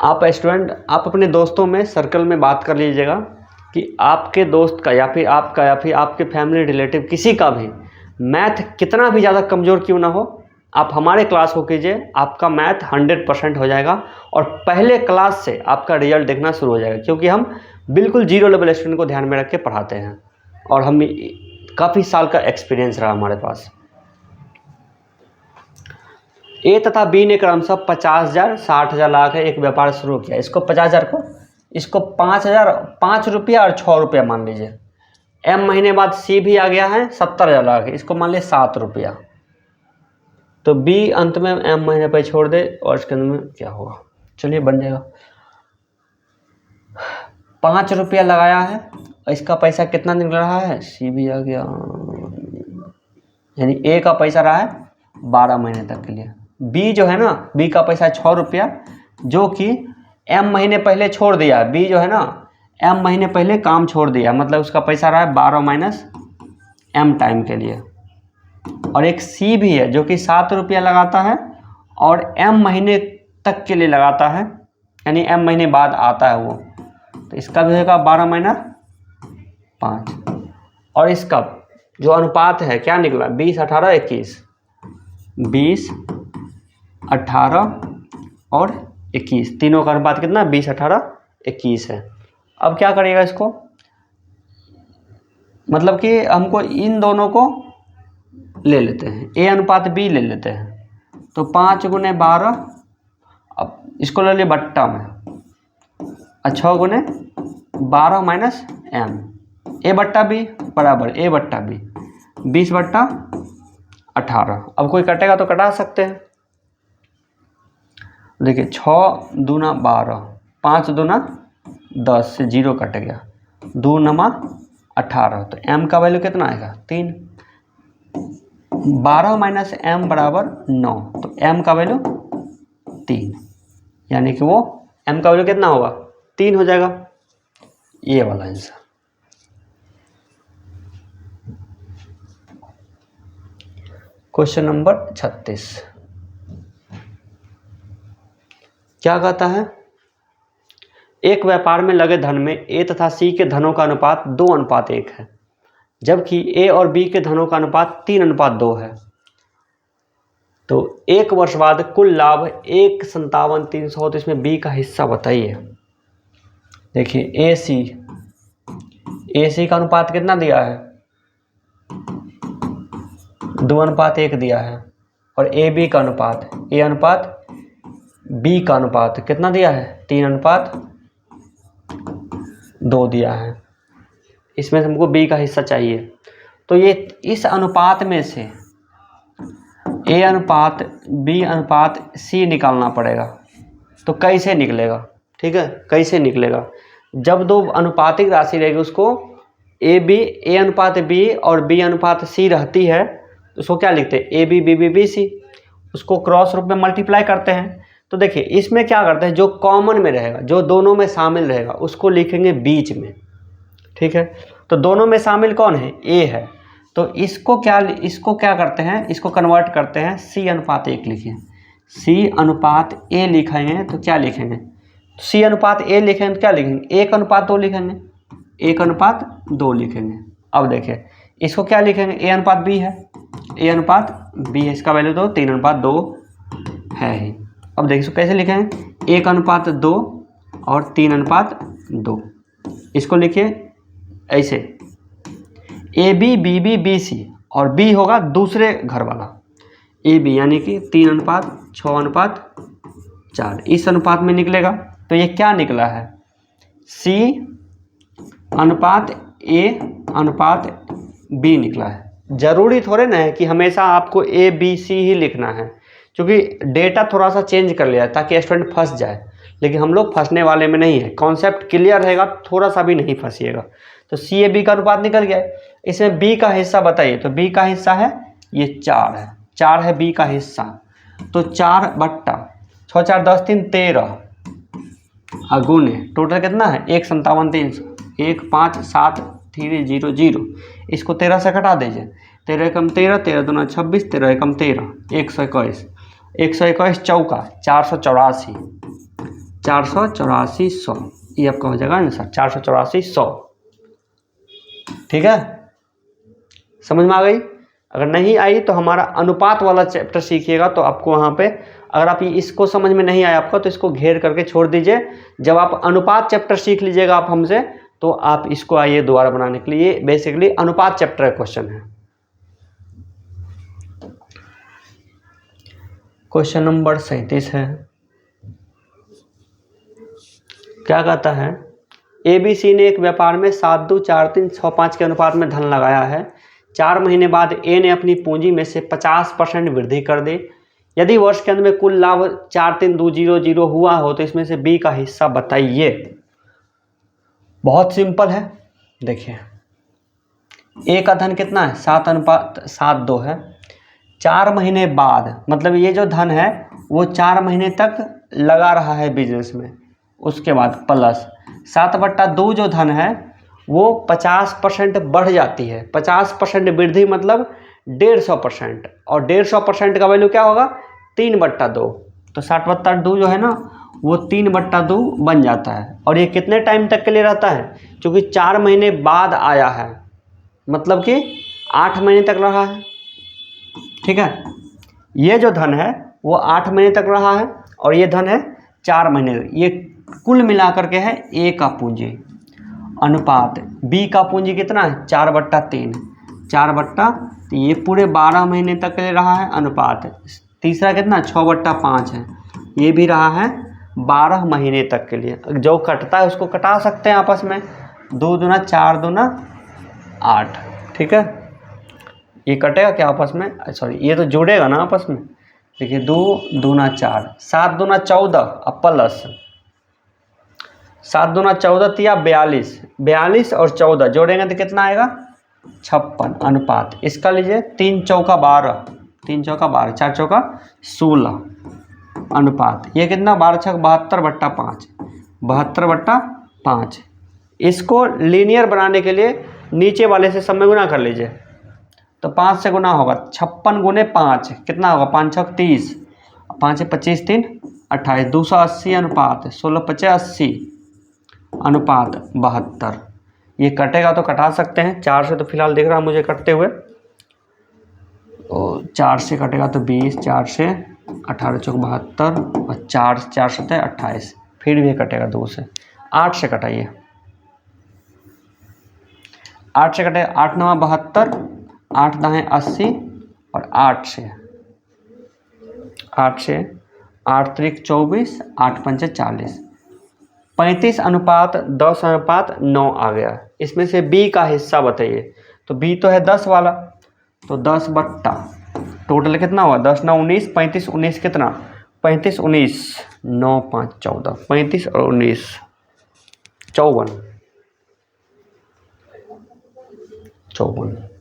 आप स्टूडेंट, आप अपने दोस्तों में सर्कल में बात कर लीजिएगा कि आपके दोस्त का या फिर आपका या फिर आपके फैमिली रिलेटिव किसी का भी मैथ कितना भी ज़्यादा कमज़ोर क्यों ना हो, आप हमारे क्लास को कीजिए, आपका मैथ 100% हो जाएगा और पहले क्लास से आपका रिजल्ट देखना शुरू हो जाएगा। क्योंकि हम बिल्कुल 0 लेवल स्टूडेंट को ध्यान में रख के पढ़ाते हैं और हम काफ़ी साल का एक्सपीरियंस रहा हमारे पास। ए तथा बी ने क्रमशः 50,000 60,000 लगा एक व्यापार शुरू किया। इसको 50,000 को, इसको 5,000 5 रुपया और 6 रुपया मान लीजिए। m महीने बाद सी भी आ गया है 70,000 लगा के, इसको मान लिया 7 रुपया। तो बी अंत में m महीने पर छोड़ दे और इसके अंत में क्या होगा? चलिए बन जाएगा 5 रुपया लगाया है, इसका पैसा कितना निकल रहा है, सी भी आ गया, यानी ए का पैसा रहा है 12 महीने तक के लिए। बी जो है ना, बी का पैसा 6 रुपया, जो कि एम महीने पहले छोड़ दिया। बी जो है ना एम महीने पहले काम छोड़ दिया, मतलब उसका पैसा रहा है 12 माइनस एम टाइम के लिए। और एक सी भी है जो कि 7 रुपया लगाता है और एम महीने तक के लिए लगाता है, यानी एम महीने बाद आता है वो, तो इसका भी होगा 12 माइनस 5। और इसका जो अनुपात है क्या निकला, 20, 18, 21, 20, 18 और 21, तीनों का अनुपात कितना, 20, 18, 21 है। अब क्या करिएगा इसको, मतलब कि हमको इन दोनों को ले लेते हैं, ए अनुपात बी ले लेते हैं, तो 5 गुने 12, अब इसको ले लिए बट्टा में, 6 गुने 12 माइनस एम, ए बट्टा बी बराबर ए बट्टा बी, 20 बट्टा 18। अब कोई कटेगा तो कटा सकते हैं, देखिए 6 दूना 12, 5 दूना 10 से 0 कट गया, 2 नमा 18, तो m का वैल्यू कितना आएगा 3। 12 माइनस एम बराबर 9, तो m का वैल्यू 3, यानी कि वो m का वैल्यू कितना होगा 3 हो जाएगा, ये वाला आंसर। क्वेश्चन नंबर 36 क्या कहता है, एक व्यापार में लगे धन में ए तथा सी के धनों का अनुपात 2:1 है, जबकि ए और बी के धनों का अनुपात 3:2 है। तो 1 वर्ष बाद कुल लाभ 1,57,300, तो इसमें बी का हिस्सा बताइए। देखिए ए सी का अनुपात कितना दिया है, 2:1 दिया है, और ए बी का अनुपात, ए अनुपात बी का अनुपात कितना दिया है, 3:2 दिया है। इसमें से हमको बी का हिस्सा चाहिए, तो ये इस अनुपात में से ए अनुपात बी अनुपात सी निकालना पड़ेगा। तो कैसे निकलेगा, ठीक है, कैसे निकलेगा, जब दो अनुपातिक राशि रहेगी उसको ए अनुपात बी और बी अनुपात सी रहती है, तो उसको क्या लिखते हैं, ए बी बी सी, उसको क्रॉस रूप में मल्टीप्लाई करते हैं। तो देखिए इसमें क्या करते हैं, जो कॉमन में रहेगा, जो दोनों में शामिल रहेगा, उसको लिखेंगे बीच में, ठीक है। तो दोनों में शामिल कौन है, ए है, तो इसको क्या करते हैं, इसको कन्वर्ट करते हैं, सी अनुपात 1 लिखिए, सी अनुपात ए लिखेंगे तो क्या लिखेंगे, सी अनुपात ए लिखेंगे तो क्या लिखेंगे, 1:2 लिखेंगे, 1:2 लिखेंगे। अब देखिए इसको क्या लिखेंगे, ए अनुपात बी है, ए अनुपात बी है, इसका वैल्यू तो 3:2 है ही। अब देखिए इसको कैसे लिखेंगे, 1:2 और 3:2, इसको लिखिए ऐसे, A B B B B C, और बी होगा दूसरे घर वाला ए बी, यानी कि 3:6:4, इस अनुपात में निकलेगा। तो ये क्या निकला है, सी अनुपात ए अनुपात बी निकला है। जरूरी थोड़े ना है कि हमेशा आपको ए बी सी ही लिखना है, क्योंकि डेटा थोड़ा सा चेंज कर लिया ताकि स्टूडेंट फंस जाए, लेकिन हम लोग फंसने वाले में नहीं है, कॉन्सेप्ट क्लियर रहेगा, थोड़ा सा भी नहीं फंसिएगा। तो सी ए बी का अनुपात निकल गया, इसमें बी का हिस्सा बताइए, तो बी का हिस्सा है ये 4 है, 4 है बी का हिस्सा, तो 4 बट्टा 6 4 10 3 13 अगुने टोटल कितना है 1,57,300, 1 5 7 3 0 0, इसको 13 से घटा दीजिए, 13 एकम 13, 13 दूना 26, 13 एकम 13, 121, 121 चौका 484, 484 100, ये आपका हो जाएगा आंसर 484 100, ठीक है, समझ में आ गई। अगर नहीं आई तो हमारा अनुपात वाला चैप्टर सीखिएगा, तो आपको वहाँ पे अगर आप इसको समझ में नहीं आया आपका तो इसको घेर करके छोड़ दीजिए। जब आप अनुपात चैप्टर सीख लीजिएगा आप हमसे, तो आप इसको आइए दोबारा बनाने के लिए। बेसिकली अनुपात चैप्टर का क्वेश्चन है। क्वेश्चन नंबर 37 है, क्या कहता है, ABC ने एक व्यापार में 7 2 4 3 6 5 के अनुपात में धन लगाया है। 4 महीने बाद ए ने अपनी पूंजी में से 50% वृद्धि कर दी। यदि वर्ष के अंत में कुल लाभ 4 3 2 0 0 हुआ हो तो इसमें से बी का हिस्सा बताइए। बहुत सिंपल है। देखिए ए का धन कितना है 7:7:2 है। 4 महीने बाद, मतलब ये जो धन है वो 4 महीने तक लगा रहा है बिजनेस में, उसके बाद प्लस 7/2 जो धन है वो 50% बढ़ जाती है। 50% वृद्धि मतलब 150%, और 150% का वैल्यू क्या होगा 3/2। तो 60/2 जो है ना वो 3/2 बन जाता है। और ये कितने टाइम तक के लिए रहता है, क्योंकि 4 महीने बाद आया है, मतलब कि 8 महीने तक रहा है। ठीक है, ये जो धन है वो 8 महीने तक रहा है और ये धन है 4 महीने। ये कुल मिलाकर के है ए का पूंजी अनुपात बी का पूंजी कितना है 4/3। 4/, तो ये पूरे 12 महीने तक के लिए रहा है अनुपात। तीसरा कितना 6/5 है, ये भी रहा है 12 महीने तक के लिए। जो कटता है उसको कटा सकते हैं आपस में, 2 दूना 4 दूना 8। ठीक है, ये कटेगा क्या आपस में, सॉरी ये तो जुड़ेगा ना आपस में। देखिए 2 दूना 4, 7 दूना 14 अब प्लस 7 दूना 14 तिया 42, 42 और 14 जोड़ेंगे तो कितना आएगा 56 अनुपात। इसका लीजिए 3 चौका 12, 3 चौका 12, 4 चौका 16 अनुपात। ये कितना 12 छक 72/5, 72/5। इसको लीनियर बनाने के लिए नीचे वाले से सब में गुना कर लीजिए, तो 5 से गुना होगा 56 गुने 5 कितना होगा 5 छक 30, 5 25 3 28, 280 अनुपात 16 80 अनुपात 72। ये कटेगा तो कटा सकते हैं, 4 से तो फिलहाल दिख रहा है मुझे कटते हुए, तो 4 से कटेगा तो 20, 4 से 18 चौक 72 और 4 7 28, फिर भी कटेगा 2 से। 8 से कटाइए, 8 से कटेगा 8 9 72, 8 10 80 और 8 से 8 3 24, 8 5 40, 35 अनुपात 10 अनुपात 9 आ गया। इसमें से बी का हिस्सा बताइए, तो बी तो है 10 वाला, तो 10 बट्टा टोटल कितना हुआ 10 9 19, 35 19 कितना 35 19 9 5 14, 35 और 19 54, 54।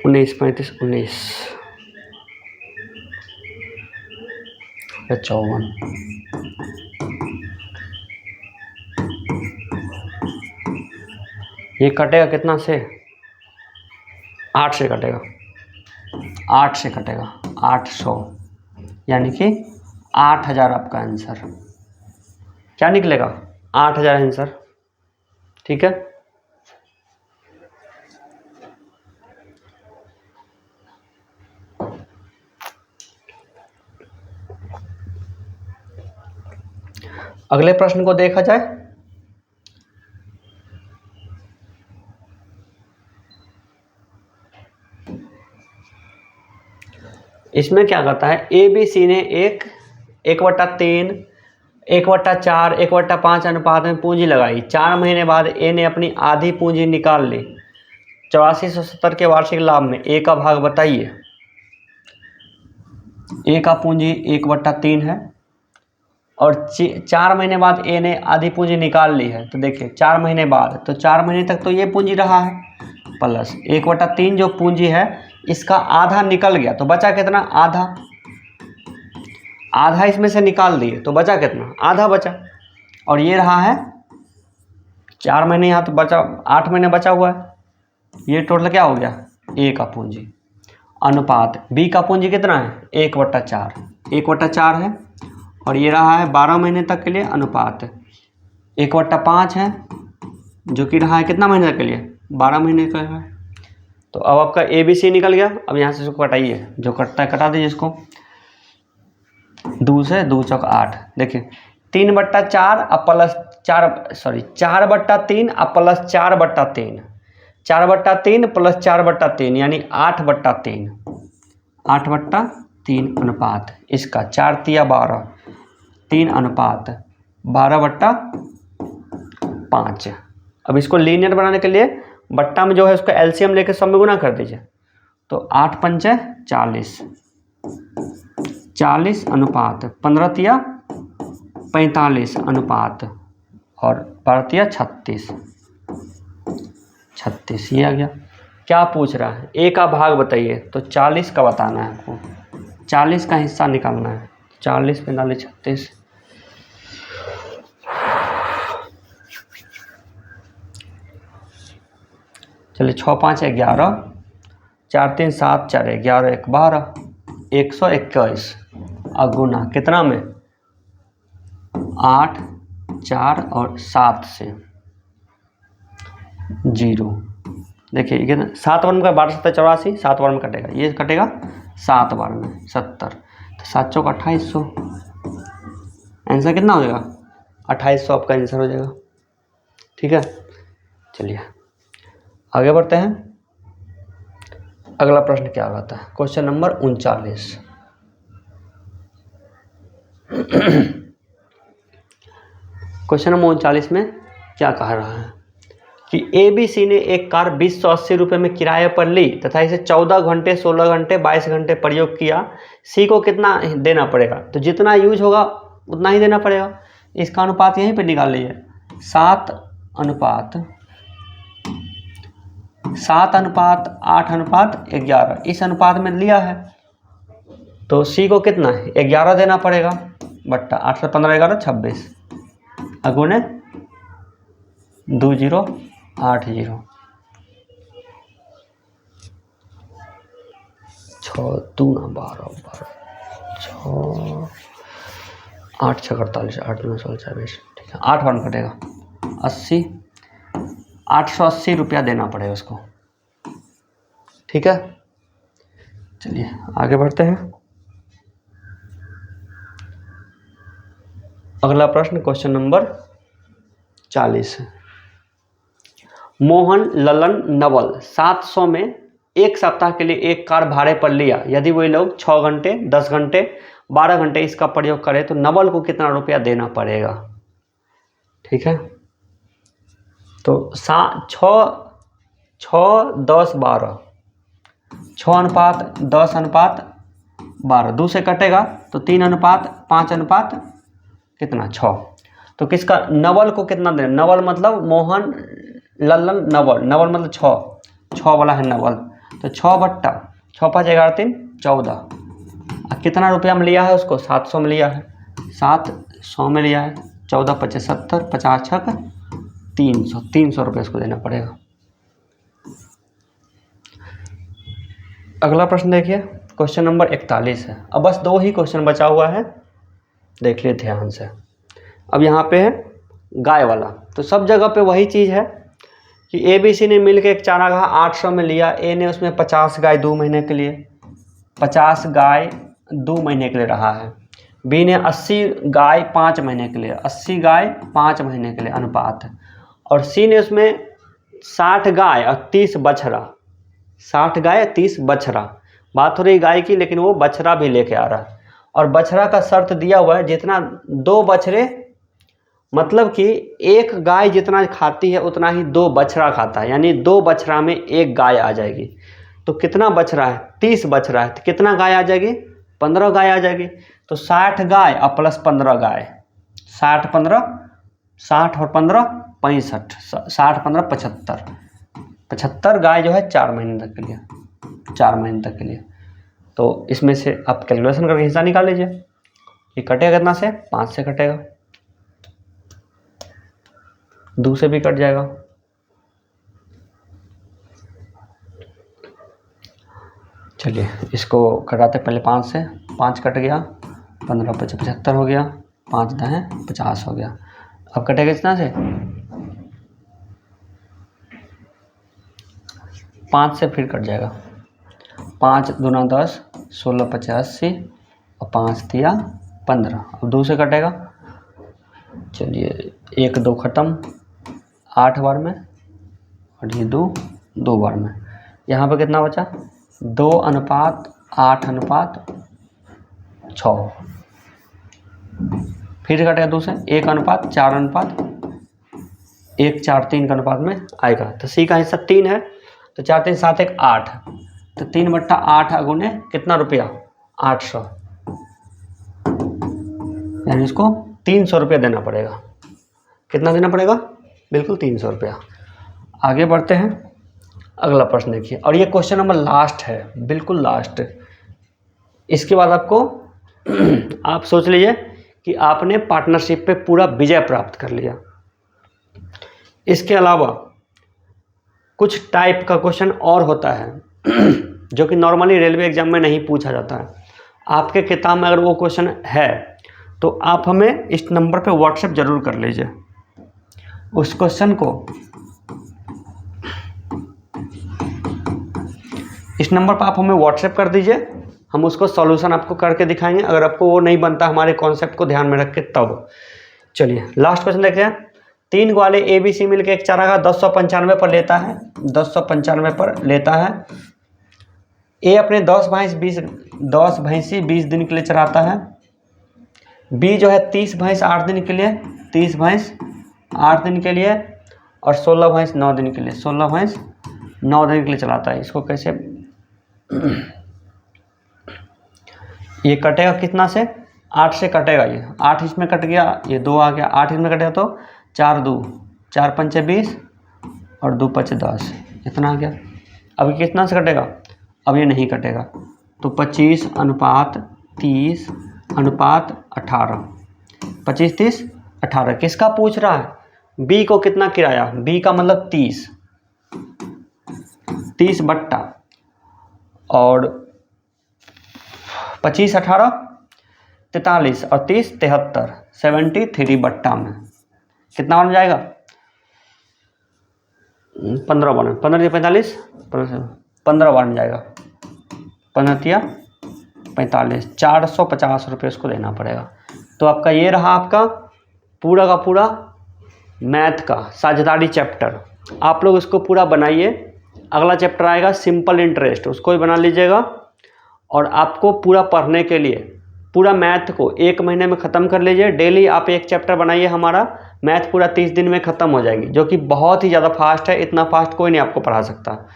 उन्नीस 35 19 54, ये कटेगा कितना से 8 से कटेगा, 8 से कटेगा 800, यानी कि 8000 आपका आंसर क्या निकलेगा 8000 आंसर। ठीक है, अगले प्रश्न को देखा जाए। इसमें क्या कहता है ए बी सी ने 1/3, 1/4, 1/5 अनुपात में पूंजी लगाई। 4 महीने बाद ए ने अपनी आधी पूंजी निकाल ली। 8470 के वार्षिक लाभ में ए का भाग बताइए। ए का पूंजी 1/3 है और 4 महीने बाद ए ने आधी पूंजी निकाल ली है। तो देखिए 4 महीने बाद, तो 4 महीने तक तो ये पूंजी रहा है, प्लस 1/3 जो पूंजी है इसका आधा निकल गया, तो बचा कितना आधा, आधा इसमें से निकाल दिए तो बचा कितना आधा बचा। और ये रहा है 4 महीने, यहाँ तो बचा 8 महीने बचा हुआ है। ये टोटल क्या हो गया ए का पूंजी अनुपात बी का पूंजी कितना है 1/4, 1/4 है। और ये रहा है 12 महीने तक के लिए अनुपात 1/5 है, जो कि रहा है कितना महीने तक के लिए 12 महीने का है। तो अब आपका ए बी सी निकल गया। अब यहाँ से इसको कटाइए, जो कटता है कटा दीजिए इसको। 2 से 2 चौक 8, देखिए 3/4 अब प्लस 4, सॉरी 4/3 अब प्लस 4/3, 4/3 प्लस 4/3 यानी 8/3, 8/3 अनुपात इसका 4 तिया 12, 3 अनुपात 12/5। अब इसको लीनियर बनाने के लिए बट्टा में जो है उसको एलसीएम लेके सब में गुना कर दीजिए। तो 8 पंचे 40, 40 अनुपात 15 तिया 45 अनुपात और 12 तिया 36, 36 ये आ गया। क्या पूछ रहा है? ए का भाग बताइए, तो 40 का बताना है आपको, 40 का हिस्सा निकालना है। 40 45 36, चलिए 6 5 11, 4 3 7 4 11 1 12, 121 अगुना कितना में? 8 4 और 7 से 0। देखिए ये कितना, 7 बार में 12 7 84, 7 बार में कटेगा, ये कटेगा 7 बार में 70, तो 7 चौक 2800। आंसर कितना हो जाएगा? 2800 आपका आंसर हो जाएगा। ठीक है, चलिए आगे बढ़ते हैं। अगला प्रश्न क्या आता है? Question number 39। क्वेश्चन नंबर 39 में क्या कह रहा है कि ABC ने एक कार 2080 रुपये में किराए पर ली तथा इसे 14 घंटे 16 घंटे 22 घंटे प्रयोग किया। C को कितना देना पड़ेगा? तो जितना यूज होगा उतना ही देना पड़ेगा। इसका अनुपात यहीं पे निकाल लीजिए, 7 अनुपात 8 अनुपात 11, इस अनुपात में लिया है तो C को कितना है? 11 देना पड़ेगा बट्टा 8 से 15 11 26 अगुने 2080, 6 2 12 6 8 6 48 8 9 16 24, ठीक है 8 बार कटेगा 80, 880 रुपया देना पड़ेगा उसको। ठीक है, चलिए आगे बढ़ते हैं। अगला प्रश्न क्वेश्चन नंबर 40। मोहन ललन नवल 700 में एक सप्ताह के लिए एक कार भाड़े पर लिया। यदि वही लोग 6 घंटे 10 घंटे 12 घंटे इसका प्रयोग करें तो नवल को कितना रुपया देना पड़ेगा? ठीक है, तो 6 10 12, 6 अनुपात 10 अनुपात 12, 2 से कटेगा तो 3 अनुपात 5 अनुपात कितना 6। तो किसका नवल को कितना देना? नवल मतलब मोहन ललन नवल, नवल मतलब 6 वाला है नवल, तो 6 बट्टा 6 5 11 3 14। कितना रुपया में लिया है उसको? 700 में लिया है, 700 में लिया है, 14 25 70, 50 छक 300, 300 रुपये इसको देना पड़ेगा। अगला प्रश्न देखिए, क्वेश्चन नंबर 41 है। अब बस 2 ही क्वेश्चन बचा हुआ है, देख लिए ध्यान से। अब यहाँ पे है गाय वाला, तो सब जगह पे वही चीज़ है कि ABC ने मिलकर एक चारागाह 800 में लिया। A ने उसमें 50 गाय 2 महीने के लिए, 50 गाय 2 महीने के लिए रहा है। B ने 80 गाय 5 महीने के लिए, 80 गाय 5 महीने के लिए अनुपात है। और C ने उसमें 60 गाय और 30 बछड़ा, 60 गाय 30 बछड़ा, बात हो रही गाय की, लेकिन वो बछड़ा भी लेके आ रहा है। और बछड़ा का शर्त दिया हुआ है जितना 2 बछड़े, मतलब कि एक गाय जितना खाती है उतना ही 2 बछड़ा खाता है, यानी 2 बछड़ा में 1 गाय आ जाएगी। तो कितना बछड़ा है? 30 बछड़ा है, तो कितना गाय आ जाएगी? 15 गाय आ जाएगी। तो 60 गाय और प्लस 15 गाय, 60 15 60 और 15 65, 60 15 75, 75 गाय जो है 4 महीने तक के लिए, 4 महीने तक के लिए। तो इसमें से आप कैलकुलेशन करके हिस्सा निकाल लीजिए। ये कटेगा कितना से? 5 से कटेगा, 2 से भी कट जाएगा। चलिए इसको कटाते पहले 5 से, 5 कट गया, 15 25 75 हो गया, 5 10 50 हो गया। अब कटेगा कितना से? 5 से फिर कट जाएगा, 5 दूना 10, 16 85 और 5 दिया 15। अब 2 से कटेगा, चलिए 1 2 ख़त्म 8 बार में, और ये 2 बार में। यहाँ पर कितना बचा? 2 अनुपात 8 अनुपात 6, फिर कटेगा 2 से, 1 अनुपात 4 अनुपात 1 4 3 के अनुपात में आएगा। तो C का हिस्सा 3 है, तो 4 3 7 1 8, तो 3/8 अगुने कितना रुपया, 800, यानी इसको 300 रुपया देना पड़ेगा। कितना देना पड़ेगा, बिल्कुल 300 रुपया। आगे बढ़ते हैं, अगला प्रश्न देखिए, और ये क्वेश्चन नंबर लास्ट है, बिल्कुल लास्ट। इसके बाद आपको आप सोच लीजिए कि आपने पार्टनरशिप पे पूरा विजय प्राप्त कर लिया। इसके अलावा कुछ टाइप का क्वेश्चन और होता है जो कि नॉर्मली रेलवे एग्जाम में नहीं पूछा जाता है। आपके किताब में अगर वो क्वेश्चन है तो आप हमें इस नंबर पे व्हाट्सएप ज़रूर कर लीजिए। उस क्वेश्चन को इस नंबर पर आप हमें व्हाट्सएप कर दीजिए, हम उसको सॉल्यूशन आपको करके दिखाएंगे। अगर आपको वो नहीं बनता हमारे कॉन्सेप्ट को ध्यान में रख के तब। चलिए लास्ट क्वेश्चन देखते हैं। 3 ग्वाले ABC मिलकर एक चारागाह 1095 पर लेता है, 1095 पर लेता है। ए अपने 10 भैंसी 20 दिन के लिए चराता है। बी जो है 30 भैंस 8 दिन के लिए, 30 भैंस 8 दिन के लिए, और 16 भैंस 9 दिन के लिए, 16 भैंस 9 दिन के लिए चलाता है। इसको कैसे ये कटेगा कितना से, 8 से कटेगा। ये 8 इसमें कट गया, ये 2 आ गया, 8 इसमें कटेगा तो 4 2, 4 पंचे 20 और 2 पचे 10, इतना आ गया। अब कितना से कटेगा, अब ये नहीं कटेगा, तो 25:30:18, 25:30:18। किसका पूछ रहा है, बी को कितना किराया, बी का मतलब 30 बट्टा और 25:18:43 और 30 73, 73 बट्टा में कितना बन जाएगा, 15 बन, 15 45, 15 बन जाएगा, 15 45, 450 रुपये उसको देना पड़ेगा। तो आपका ये रहा आपका पूरा का पूरा मैथ का साझेदारी चैप्टर। आप लोग इसको पूरा बनाइए। अगला चैप्टर आएगा सिंपल इंटरेस्ट, उसको भी बना लीजिएगा। और आपको पूरा पढ़ने के लिए पूरा मैथ को 1 महीने में ख़त्म कर लीजिए। डेली आप एक चैप्टर बनाइए, हमारा मैथ पूरा 30 दिन में ख़त्म हो जाएगी, जो कि बहुत ही ज़्यादा फास्ट है। इतना फास्ट कोई नहीं आपको पढ़ा सकता।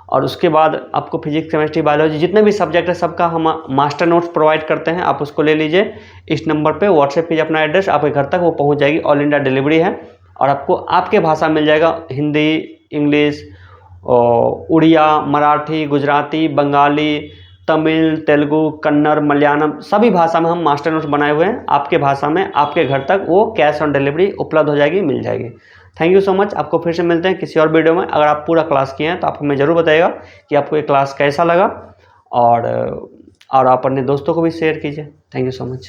और उसके बाद आपको फिजिक्स, केमिस्ट्री, बायोलॉजी जितने भी सब्जेक्ट है सबका हम मास्टर नोट्स प्रोवाइड करते हैं। आप उसको ले लीजिए। इस नंबर पे व्हाट्सएप कीजिए अपना एड्रेस, आपके घर तक वो पहुंच जाएगी। ऑल इंडिया डिलीवरी है और आपको आपके भाषा मिल जाएगा, हिंदी, इंग्लिश, उड़िया, मराठी, गुजराती, बंगाली, तमिल, तेलुगु, कन्नड़, मलयालम, सभी भाषा में हम मास्टर नोट्स बनाए हुए हैं। आपके भाषा में आपके घर तक वो कैश ऑन डिलीवरी उपलब्ध हो जाएगी, मिल जाएगी। Thank you so much. आपको फिर से मिलते हैं किसी और वीडियो में। अगर आप पूरा क्लास किए हैं तो आप हमें ज़रूर बताइएगा कि आपको ये क्लास कैसा लगा, और आप अपने दोस्तों को भी शेयर कीजिए। Thank you so much.